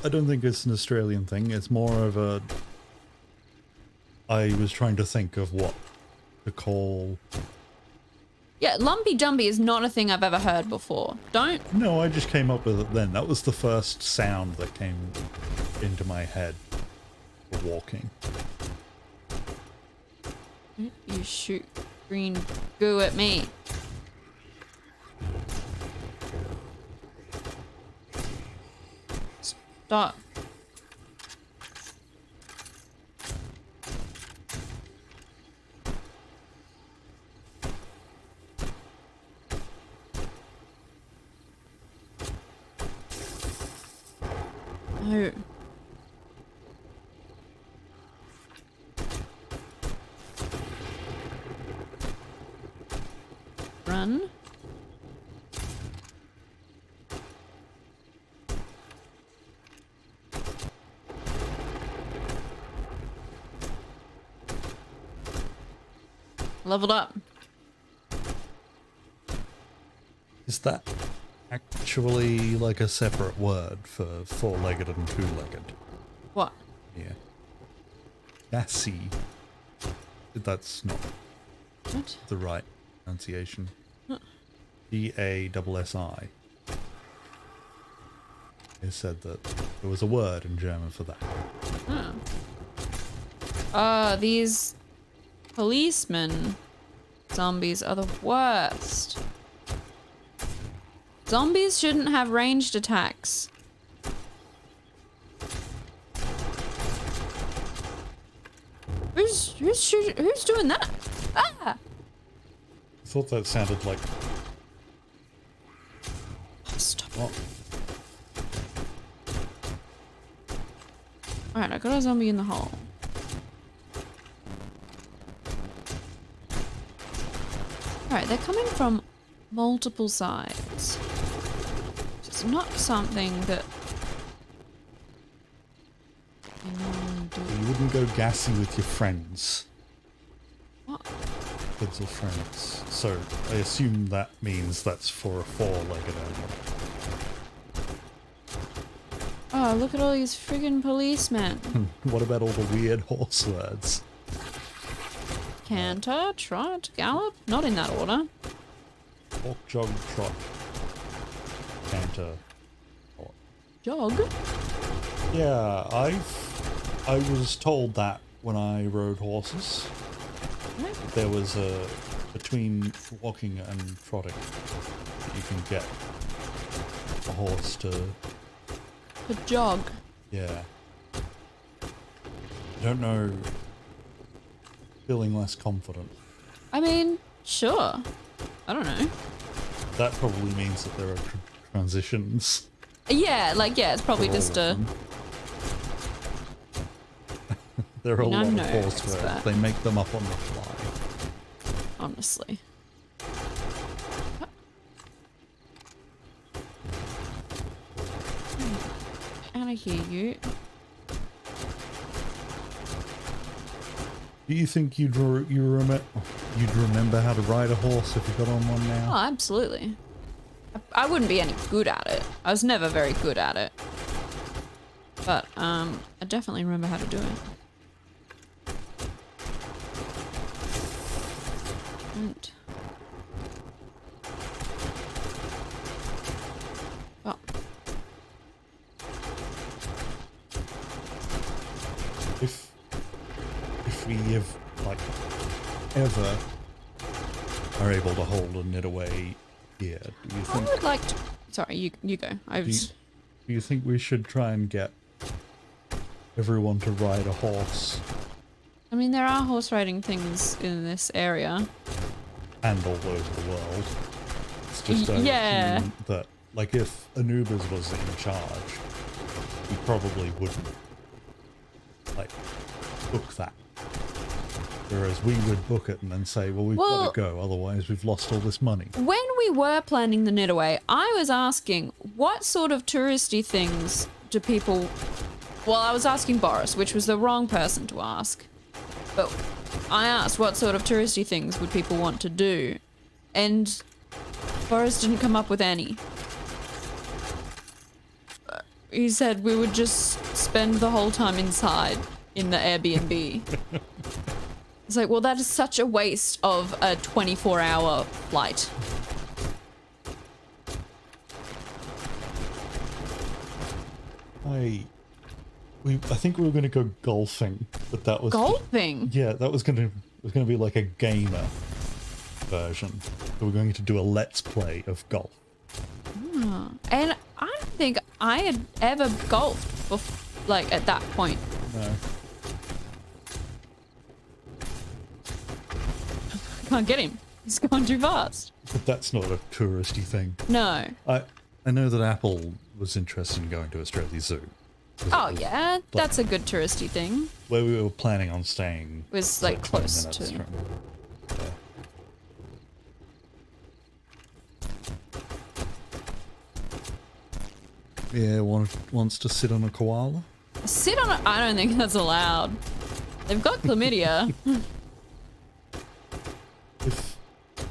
don't think it's an Australian thing. It's more of a... I was trying to think of what to call... Yeah, lumpy dumpy is not a thing I've ever heard before. Don't... No, I just came up with it then. That was the first sound that came into my head for walking. Don't you shoot green goo at me. Stop. No. Run. Leveled up. Is that actually like a separate word for four-legged and two-legged? What? Yeah. Gassy. That's not What? the right pronunciation. Gassi. It said that there was a word in German for that. Oh. These policemen zombies are the worst. Zombies shouldn't have ranged attacks. Who's doing that? Ah! I thought that sounded like... Stop. What? Alright, I got a zombie in the hole. Alright, they're coming from multiple sides. It's not something that you normally do. You wouldn't go gassy with your friends. What? Kids or friends. So, I assume that means that's for a four-legged animal. Oh, look at all these friggin' policemen. What about all the weird horse words? Canter, trot, gallop? Not in that order. Walk, jog, trot, canter. Jog? Yeah, I was told that when I rode horses. There was a... between walking and trotting, you can get a horse to... To jog. Yeah. I don't know... Feeling less confident. I mean, sure. I don't know. That probably means that there are transitions. Yeah, like, yeah, it's probably for all just of a... them. There are a lot I'm of no horse words. expert. They make them up on the fly. Honestly. Out of here, you. Do you think you'd remember how to ride a horse if you got on one Oh, now? absolutely. I wouldn't be any good at it. I was never very good at it. But, I definitely remember how to do it. And... Oh. If we have, like, ever are able to hold a knit away here, do you I think... would like to... Sorry, you go. Do you think we should try and get everyone to ride a horse I mean, there are horse riding things in this area. and all over the world? It's just Yeah. that, like, if Anubis was in charge, he probably wouldn't, like, book that. Whereas we would book it and then say, well, we've got to go, otherwise we've lost all this money. When we were planning the Knitaway, I was asking what sort of touristy things do people... Well, I was asking Boris, which was the wrong person to ask. But I asked what sort of touristy things would people want to do. And Boris didn't come up with any. He said we would just spend the whole time inside in the Airbnb. It's like, well, that is such a waste of a 24-hour flight. I think we were going to go golfing, but that was golfing. Yeah, that was going to be like a gamer version. We were going to do a let's play of golf. Oh. And I don't think I had ever golfed before, like at that point. No. Can't get him. He's going too fast. But that's not a touristy thing. No. I know that Apple was interested in going to Australia Zoo. Oh yeah, that's a good touristy thing. Where we were planning on staying was like close to. From, yeah, wants to sit on a koala. Sit on it? I don't think that's allowed. They've got chlamydia.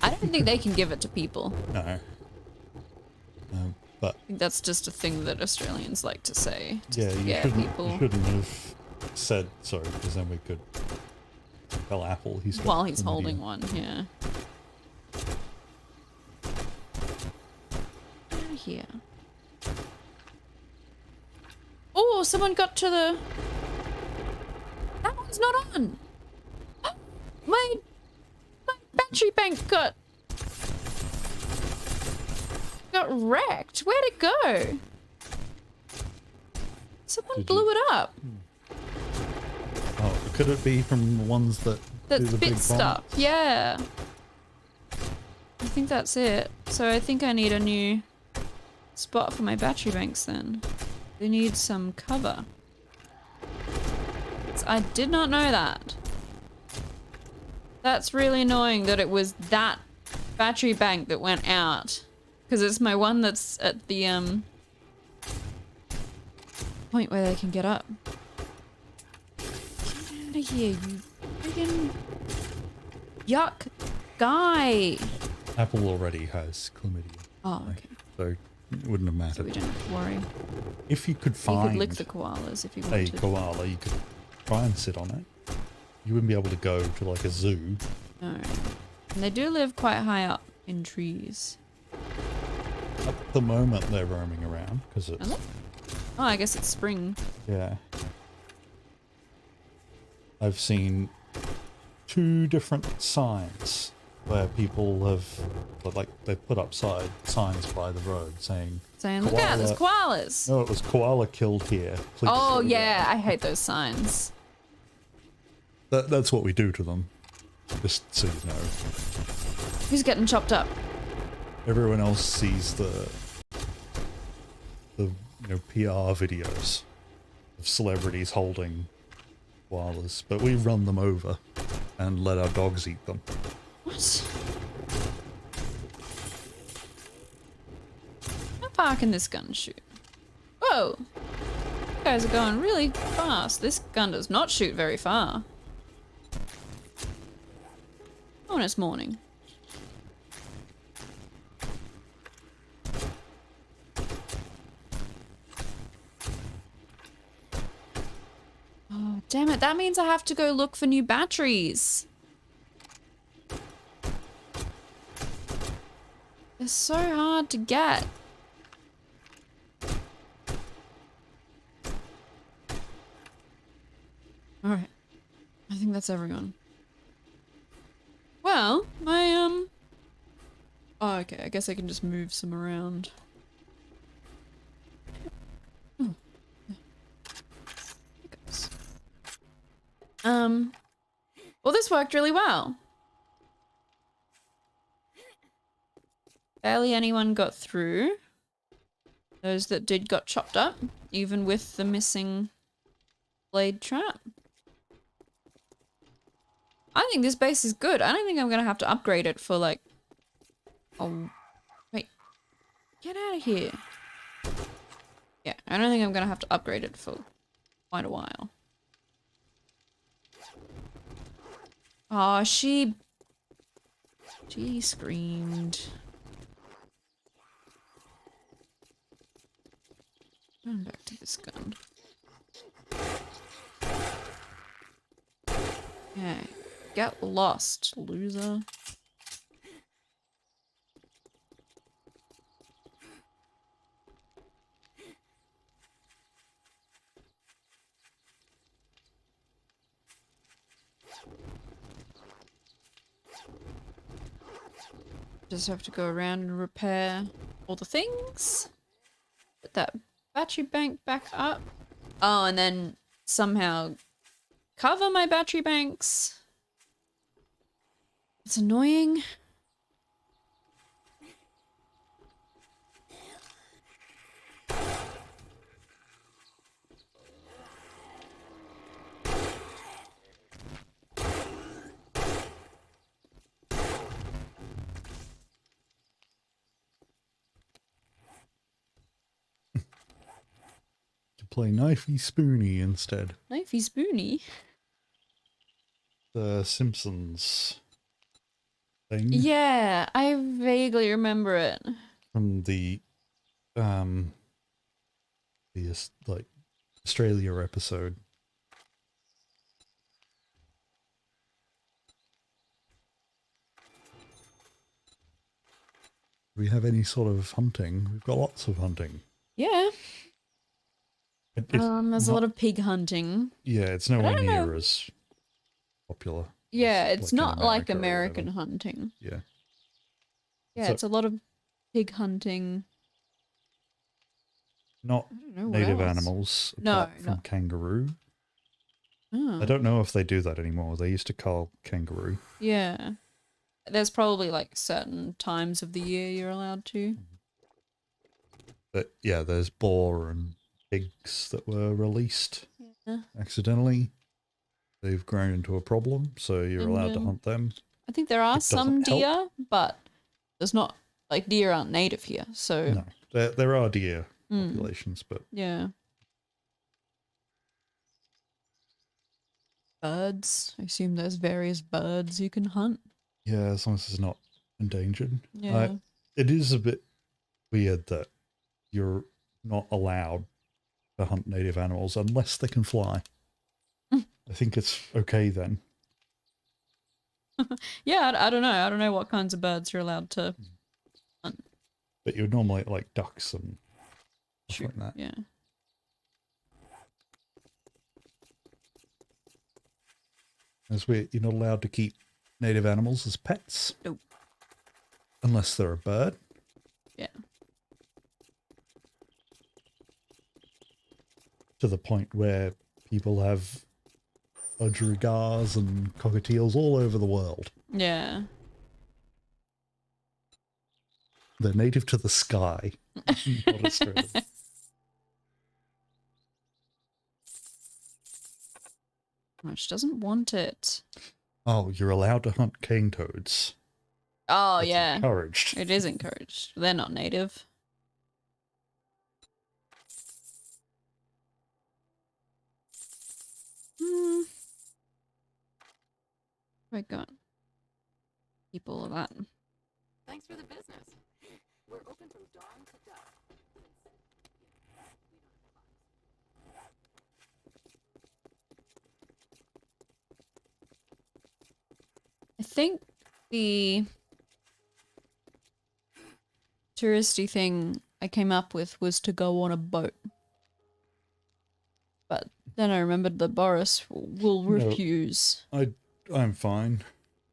I don't think they can give it to people. No. But I think that's just a thing that Australians like to say. Yeah, you people. shouldn't have said so, because then we could tell Apple he's got while he's chlamydia. holding one. Yeah. Out of here. Oh, someone got to the. That one's not on. My battery bank got wrecked. Where'd it go? Someone blew it up. Oh, could it be from the ones that do the bit big stuff? bombs? Yeah. I think that's it. So I think I need a new spot for my battery banks then. They need some cover. I did not know that. That's really annoying that it was that battery bank that went out. Because it's my one that's at the point where they can get up. Get out of here, you friggin' yuck guy. Apple already has chlamydia. Oh, okay. So it wouldn't have So mattered. we don't have to worry. If you could You find could lick the koalas if you a wanted. koala, you could try and sit on it. You wouldn't be able to go to like a zoo. No. And they do live quite high up in trees. At the moment they're roaming around because it's Oh, I guess it's spring. yeah. I've seen 2 different signs where people have they've put up signs by the road saying Saying, look out, there's koalas. no, it was koala killed here. Please Oh slow yeah, down." I hate those signs. That's what we do to them. Just so you know. Who's getting chopped up? Everyone else sees the PR videos of celebrities holding koalas, but we run them over and let our dogs eat them. What? How far can this gun shoot? Whoa! You guys are going really fast. This gun does not shoot very far. Oh, and it's morning. Oh, damn it. That means I have to go look for new batteries. They're so hard to get. Alright. I think that's everyone. Well, my, oh, okay. I guess I can just move some around. Oh. There it goes. Well, this worked really well. Barely anyone got through. Those that did got chopped up, even with the missing blade trap. I think this base is good. I don't think I'm gonna have to upgrade it for like... Oh, wait. Get out of here. Yeah, I don't think I'm gonna have to upgrade it for quite a while. Oh, she screamed. Going back to this gun. Okay. Get lost, loser. Just have to go around and repair all the things. Put that battery bank back up. Oh, and then somehow cover my battery banks. It's annoying. Play Knifey Spoony instead. Knifey spoony. The Simpsons thing. Yeah, I vaguely remember it. From the like Australia episode. Do we have any sort of hunting? We've got lots of hunting. Yeah. There's a not, lot of pig hunting. Yeah, it's nowhere near as popular. Yeah, as, it's like, not like or American whatever. hunting. Yeah. Yeah, So- it's a lot of pig hunting. Not I don't know what native else. animals No, apart from no. kangaroo. Oh, I don't know if they do that anymore. They used to cull kangaroo. yeah. There's probably like certain times of the year you're allowed to. But yeah, there's boar and pigs that were released Yeah. accidentally. They've grown into a problem, so you're allowed to hunt them. I think there are It doesn't some help. deer, but there's not, like, deer aren't native here, so... No, there are deer Mm. populations, but Yeah. Birds. I assume there's various birds you can hunt. yeah, as long as it's not endangered. Yeah. It is a bit weird that you're not allowed to hunt native animals unless they can fly. I think it's okay then. Yeah, I don't know. I don't know what kinds of birds you're allowed to hunt. But you'd normally like ducks and stuff Shoot. like that. Yeah. As you're not allowed to keep native animals as pets. Nope. Unless they're a bird. Yeah. To the point where people have budgerigars and cockatiels all over the world. Yeah. They're native to the sky. Not Australia. She doesn't want it. Oh, you're allowed to hunt cane toads. Oh, That's yeah. encouraged. It is encouraged. They're not native. I got people of that. Thanks for the business. We're open from dawn to dusk. I think the touristy thing I came up with was to go on a boat. But then I remembered that Boris will refuse. I'm fine.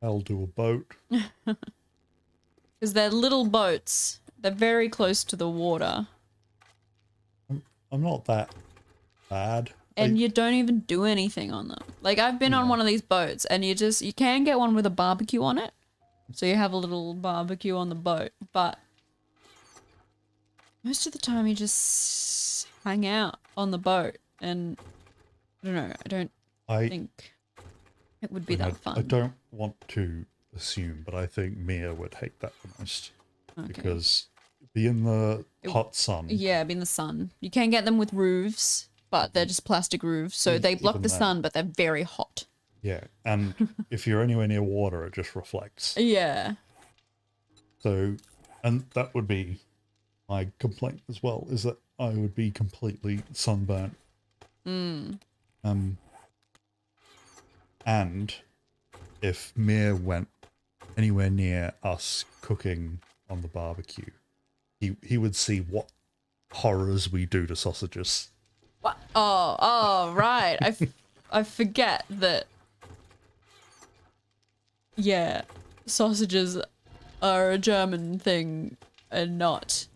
I'll do a boat. Because they're little boats. They're very close to the water. I'm not that bad. And you don't even do anything on them. Like, I've been on one of these boats, and you can get one with a barbecue on it. So you have a little barbecue on the boat. But most of the time you just hang out on the boat. And I don't know, I don't think... It would be I, that fun. I don't want to assume, but I think Mia would hate that the most. Okay. Because be in the hot sun. Yeah, be in the sun. You can get them with roofs, but they're just plastic roofs, so they block Even the then. sun, but they're very hot. Yeah, and if you're anywhere near water, it just reflects. Yeah. So, and that would be my complaint as well, is that I would be completely sunburnt. And if Mir went anywhere near us cooking on the barbecue, he would see what horrors we do to sausages. What? Oh, right. I forget that. Yeah, sausages are a German thing and not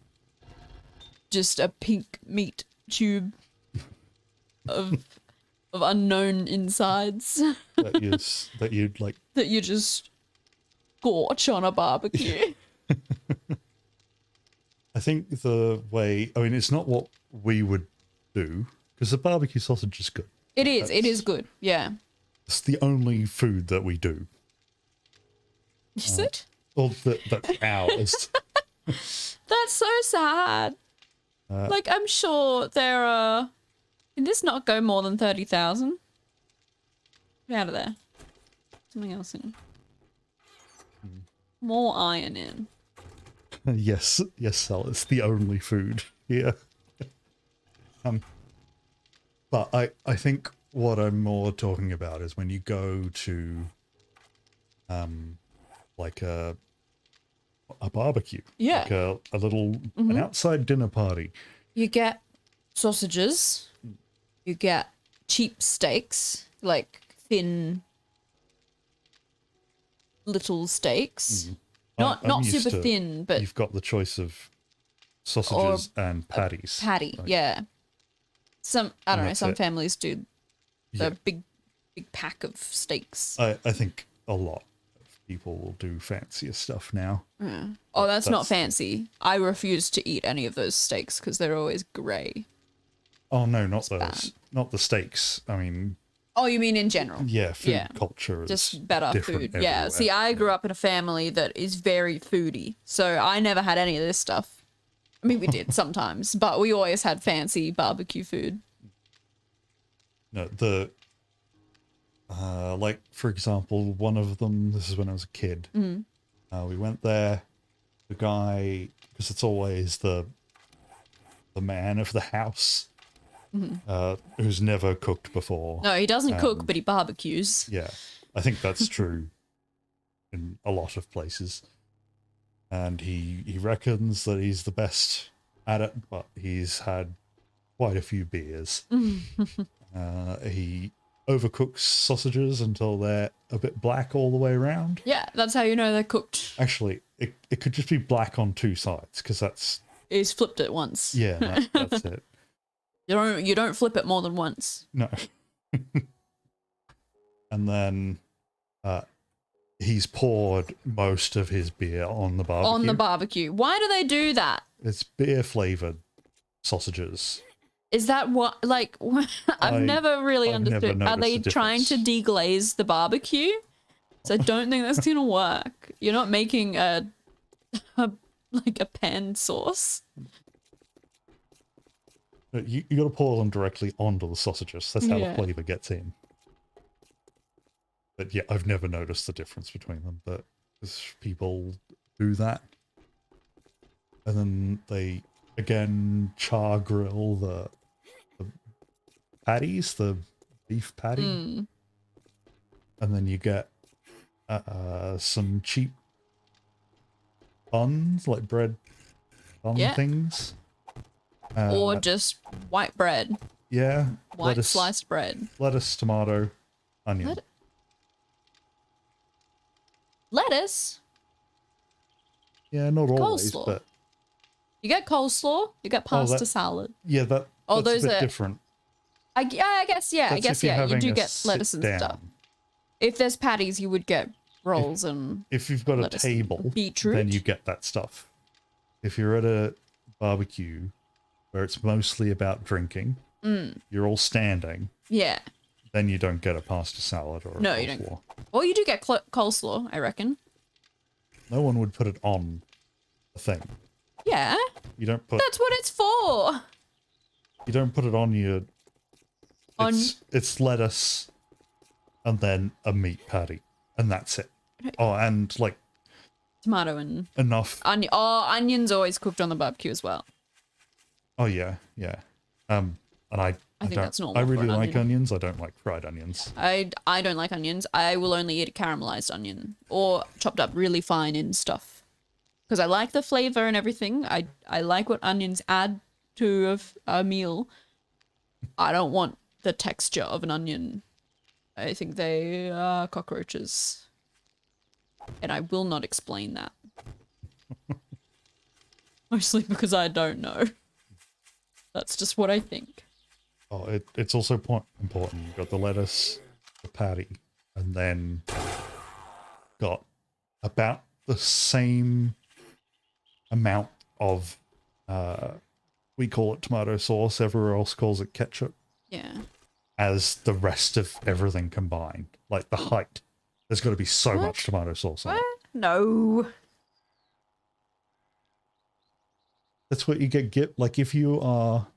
just a pink meat tube of unknown insides that you'd like. that you just scorch on a barbecue. I think the way, I mean, it's not what we would do, because the barbecue sausage is good. It is good. Yeah. It's the only food that we do. Is it? Or that's ours. That's so sad. Like, I'm sure there are... Can this not go more than 30,000? Get out of there. Something else in. More iron in. Yes, Sal, it's the only food here. But I think what I'm more talking about is when you go to like a barbecue. Yeah. Like a little an outside dinner party. You get sausages. You get cheap steaks, like thin little steaks. I'm Not used super to- thin, but You've got the choice of sausages and patties. patty, Like, yeah. I don't know, that's some it. families do Yeah. the big pack of steaks. I think a lot of people will do fancier stuff now. Oh, that's not that's- fancy. I refuse to eat any of those steaks because they're always grey. Oh no, not those. bad. Not the steaks. I mean, Oh, you mean in general? yeah, food Yeah. culture is Just better different food. Yeah. everywhere. See, I grew up in a family that is very foodie, so I never had any of this stuff. I mean, we did sometimes, but we always had fancy barbecue food. No, like for example, one of them. This is when I was a kid. We went there. The guy, because it's always the man of the house, who's never cooked before. No, he doesn't cook, but he barbecues. Yeah, I think that's true in a lot of places. And he reckons that he's the best at it, but he's had quite a few beers. He overcooks sausages until they're a bit black all the way around. Yeah, that's how you know they're cooked. Actually, it could just be black on two sides, because that's... He's flipped it once. Yeah, that's it. You don't flip it more than once. No. And then he's poured most of his beer on the barbecue. On the barbecue. Why do they do that? It's beer-flavored sausages. Is that what, like, I've never really I've never understood. Are they noticed the trying to deglaze the barbecue? So I don't think that's going to work. You're not making like a pan sauce. You got to pour them directly onto the sausages. That's how Yeah. the flavor gets in. But yeah, I've never noticed the difference between them. But people do that, and then they again char grill the patties, the beef patty, and then you get some cheap buns, like bread bun Yeah. things. Or just white bread. Yeah, White sliced bread. lettuce, tomato, onion. Lettuce? Yeah, not always, Coleslaw. but You get coleslaw, you get pasta that- salad. yeah, Oh, that's those a bit are- different. I guess, yeah, That's if you're you having do a get lettuce sit and stuff. down. If there's patties, you would get rolls and If you've got lettuce a and table, beetroot. then you get that stuff. If you're at a barbecue where it's mostly about drinking, you're all standing, yeah. then you don't get a pasta salad or a No, you coleslaw. don't. Well, you do get coleslaw, I reckon. No one would put it on a thing. Yeah, You don't put that's what it's for. it on your. On It's lettuce, and then a meat patty, and that's it. Oh, and like tomato and enough. onions always cooked on the barbecue as well. Oh yeah, yeah. And I think don't. that's normal I for really an like onion. onions. I don't like fried onions. I don't like onions. I will only eat a caramelized onion or chopped up really fine in stuff. Because I like the flavor and everything. I like what onions add to a meal. I don't want the texture of an onion. I think they are cockroaches. And I will not explain that. Mostly because I don't know. That's just what I think. Oh, it's also important. You've got the lettuce, the patty, and then got about the same amount of, we call it tomato sauce, everywhere else calls it ketchup, Yeah. as the rest of everything combined. Like the height. There's got to be so What? much tomato sauce on it. What? No. That's what you get. Like if you are.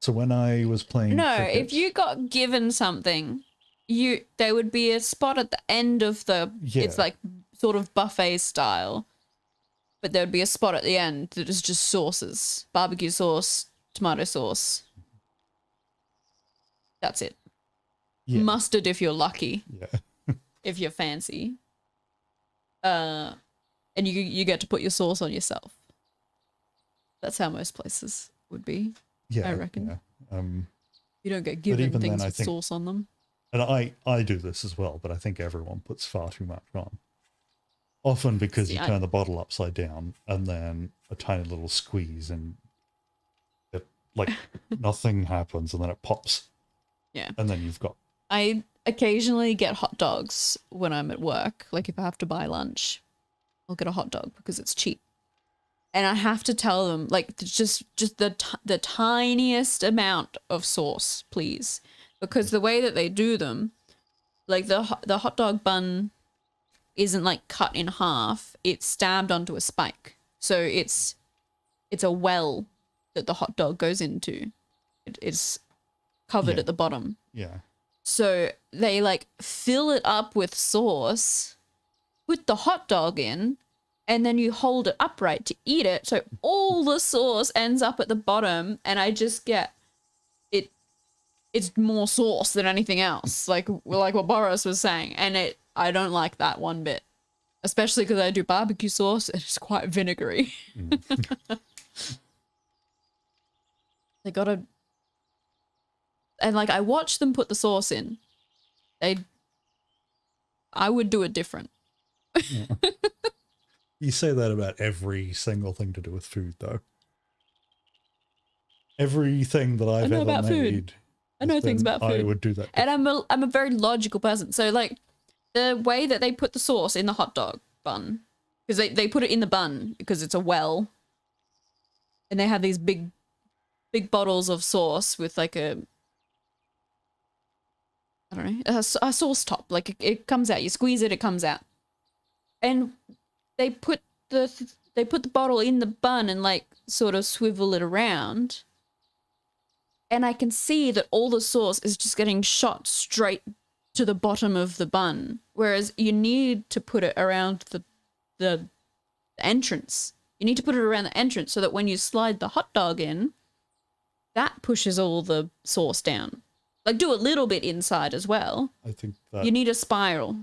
So when I was playing No, cricket, if you got given something, there would be a spot at the end of the Yeah. it's like sort of buffet style. But there would be a spot at the end that is just sauces. Barbecue sauce, tomato sauce. That's it. yeah, Mustard if you're lucky, yeah, if you're fancy. And you get to put your sauce on yourself. That's how most places would be. yeah, I reckon. Yeah. You don't get given even then, things I with think- sauce on them. And I do this as well, but I think everyone puts far too much on. Often because See, you I- turn the bottle upside down and then a tiny little squeeze and it, like nothing happens and then it pops. Yeah. And then you've got, I occasionally get hot dogs when I'm at work. Like if I have to buy lunch, I'll get a hot dog because it's cheap. And I have to tell them like just the tiniest amount of sauce, please, because the way that they do them, like the hot dog bun isn't like cut in half; it's stabbed onto a spike. So it's a well that the hot dog goes into. It's covered Yeah. at the bottom. yeah, So they like fill it up with sauce, put the hot dog in, and then you hold it upright to eat it. So all the sauce ends up at the bottom, and I just get it. It's more sauce than anything else, like what Boris was saying, and I don't like that one bit, especially because I do barbecue sauce and it's quite vinegary. They gotta. And like I watch them put the sauce in. I would do it different. you say that about every single thing to do with food, though. Everything that I've know ever about food. made, I know has things been, about food. I would do that. And I'm a very logical person. So like the way that they put the sauce in the hot dog bun, because they put it in the bun because it's a well. And they have these big bottles of sauce with like a I don't know, a sauce top. Like it comes out. You squeeze it, it comes out. And they put the bottle in the bun and like sort of swivel it around. And I can see that all the sauce is just getting shot straight to the bottom of the bun. Whereas you need to put it around the entrance. You need to put it around the entrance so that when you slide the hot dog in, that pushes all the sauce down. Like do a little bit inside as well. I think that You need a spiral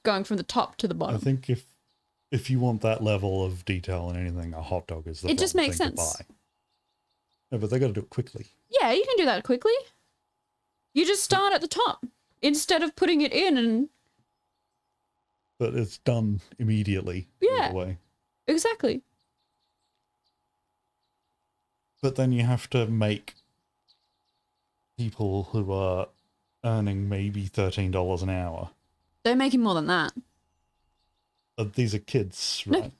going from the top to the I bottom. think if you want that level of detail in anything, a hot dog is the It just wrong makes thing to sense. buy. No, but they got to do it quickly. Yeah, you can do that quickly. You just start at the top instead of putting it in and But it's done immediately. Yeah. Either way. exactly. But then you have to make people who are earning maybe $13 an hour. They're making more than that. These are kids, No. right?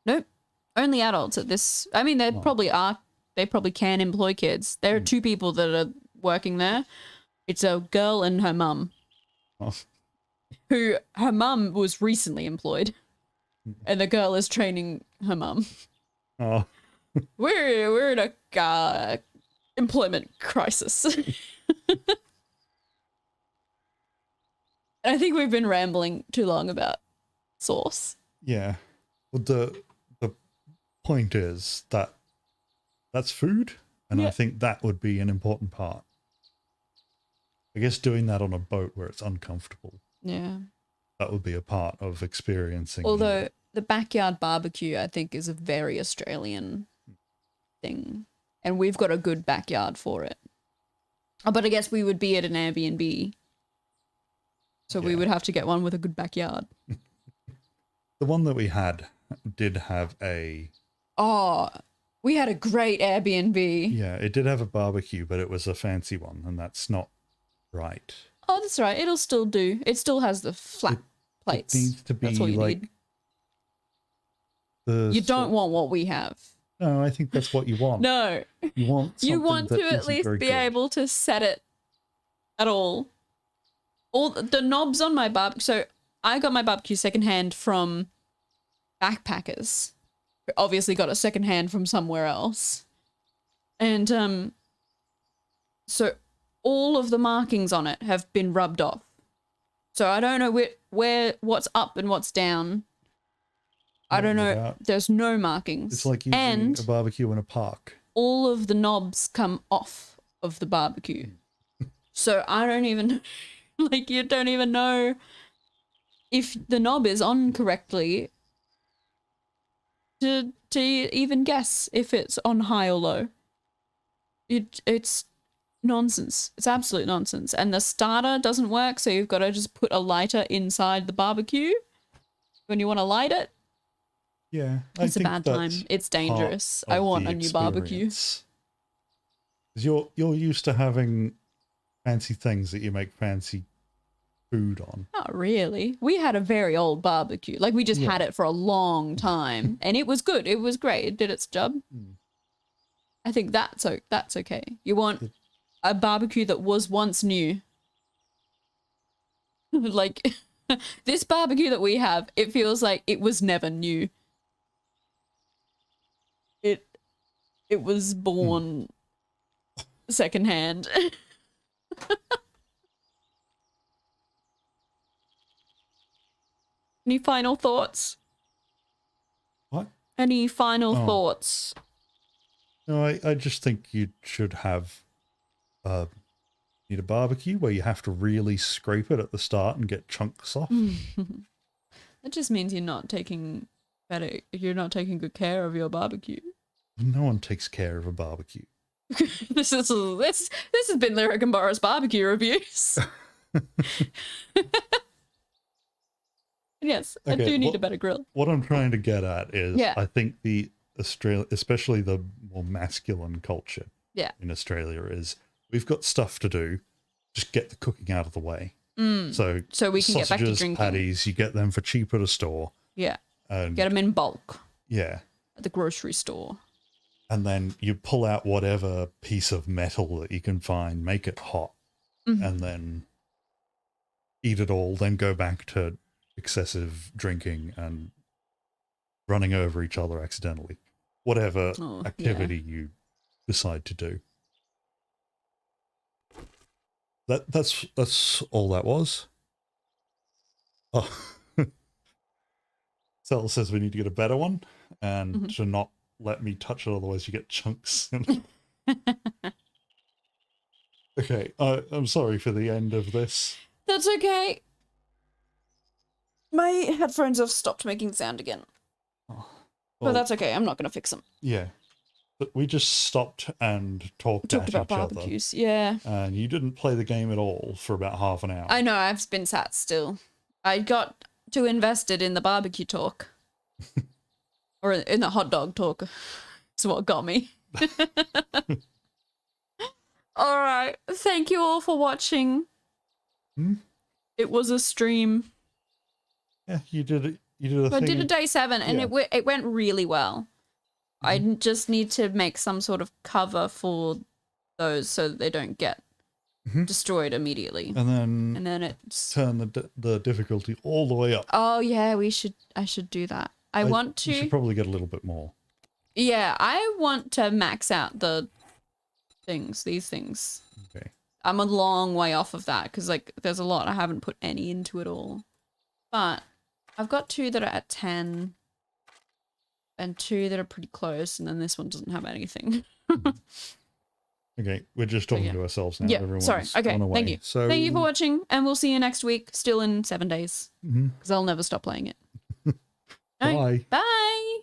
Nope. Only adults at this. I mean, they Oh. probably are. They probably can employ kids. There are two people that are working there. It's a girl and her mum, Oh, who her mum was recently employed, and the girl is training her mum. oh, We're in a employment crisis. I think we've been rambling too long about sauce. yeah. Well, the point is that that's food, and Yeah. I think that would be an important part. I guess doing that on a boat where it's uncomfortable, Yeah. that would be a part of experiencing. Although the backyard barbecue, I think, is a very Australian thing, and we've got a good backyard for it. Oh, but I guess we would be at an Airbnb, so we Yeah. would have to get one with a good backyard. The one that we had did have a Oh, we had a great Airbnb. yeah, it did have a barbecue, but it was a fancy one, and that's not right. Oh, that's right. It'll still do. It still has the flat plates. It needs to be That's all you like need. the. You don't want what we have. No, I think that's what you want. No. You want. You something want that to at isn't least very be good. able to set it at all. All the knobs on my barbecue. So I got my barbecue secondhand from backpackers. Who obviously got it secondhand from somewhere else. And so all of the markings on it have been rubbed off. So I don't know where what's up and what's down. I don't know. Without- There's no markings. It's like using and a barbecue in a park. all of the knobs come off of the barbecue. So I don't even, like, you don't even know if the knob is on correctly to even guess if it's on high or low. It's nonsense. It's absolute nonsense. And the starter doesn't work, so you've got to just put a lighter inside the barbecue when you want to light it. Yeah, It's a bad time. It's dangerous. I want a new barbecue. Because you're used to having fancy things that you make fancy food on. Not really. We had a very old barbecue. Like, we just had it for a long time, and it was good. It was great. It did its job. I think that's okay. You want a barbecue that was once new. Like, this barbecue that we have, it feels like it was never new. It was born secondhand. Any final thoughts? What? Any final Oh. thoughts? No, I just think you should have need a barbecue where you have to really scrape it at the start and get chunks off. That just means you're not taking good care of your barbecue. No one takes care of a barbecue. This has been Lyric and Boris barbecue reviews. Yes, I Okay, do need what- a better grill. What I'm trying to get at is, Yeah. I think the especially the more masculine culture Yeah. in Australia is we've got stuff to do, just get the cooking out of the way. So we can get back to sausages, drinking. patties, you get them for cheap at a store, Yeah, and get them in bulk yeah, at the grocery store. and then you pull out whatever piece of metal that you can find, make it hot, and then eat it all. Then go back to excessive drinking and running over each other accidentally, whatever Oh, activity you decide to do. That's all that was. Oh, Sel says we need to get a better one and to not let me touch it, otherwise you get chunks. Okay, I'm sorry for the end of this. That's okay. My headphones have stopped making sound again. Well, But that's okay. I'm not going to fix them. yeah. But we just stopped and talked Talked at about each other. barbecues. Yeah. And you didn't play the game at all for about half an hour. I know. I've been sat still. I got too invested in the barbecue talk. Or in the hot dog talk. It's what got me. All right. Thank you all for watching. It was a stream. Yeah, you did it. You did a I thing. did a day 7 and Yeah. it went really well. I just need to make some sort of cover for those so that they don't get destroyed immediately. And And then it's... turn the difficulty all the way up. Oh, yeah, I should do that. I want to... You should probably get a little bit more. Yeah, I want to max out the these things. Okay. I'm a long way off of that because, like, there's a lot I haven't put any into it all. But I've got 2 that are at 10 and 2 that are pretty close, and then this one doesn't have anything. Okay, we're just talking to ourselves now. Yeah, Everyone's sorry. Okay, gone away. thank you. So, Thank you for watching, and we'll see you next week, still in 7 days, because I'll never stop playing it. Bye. Bye!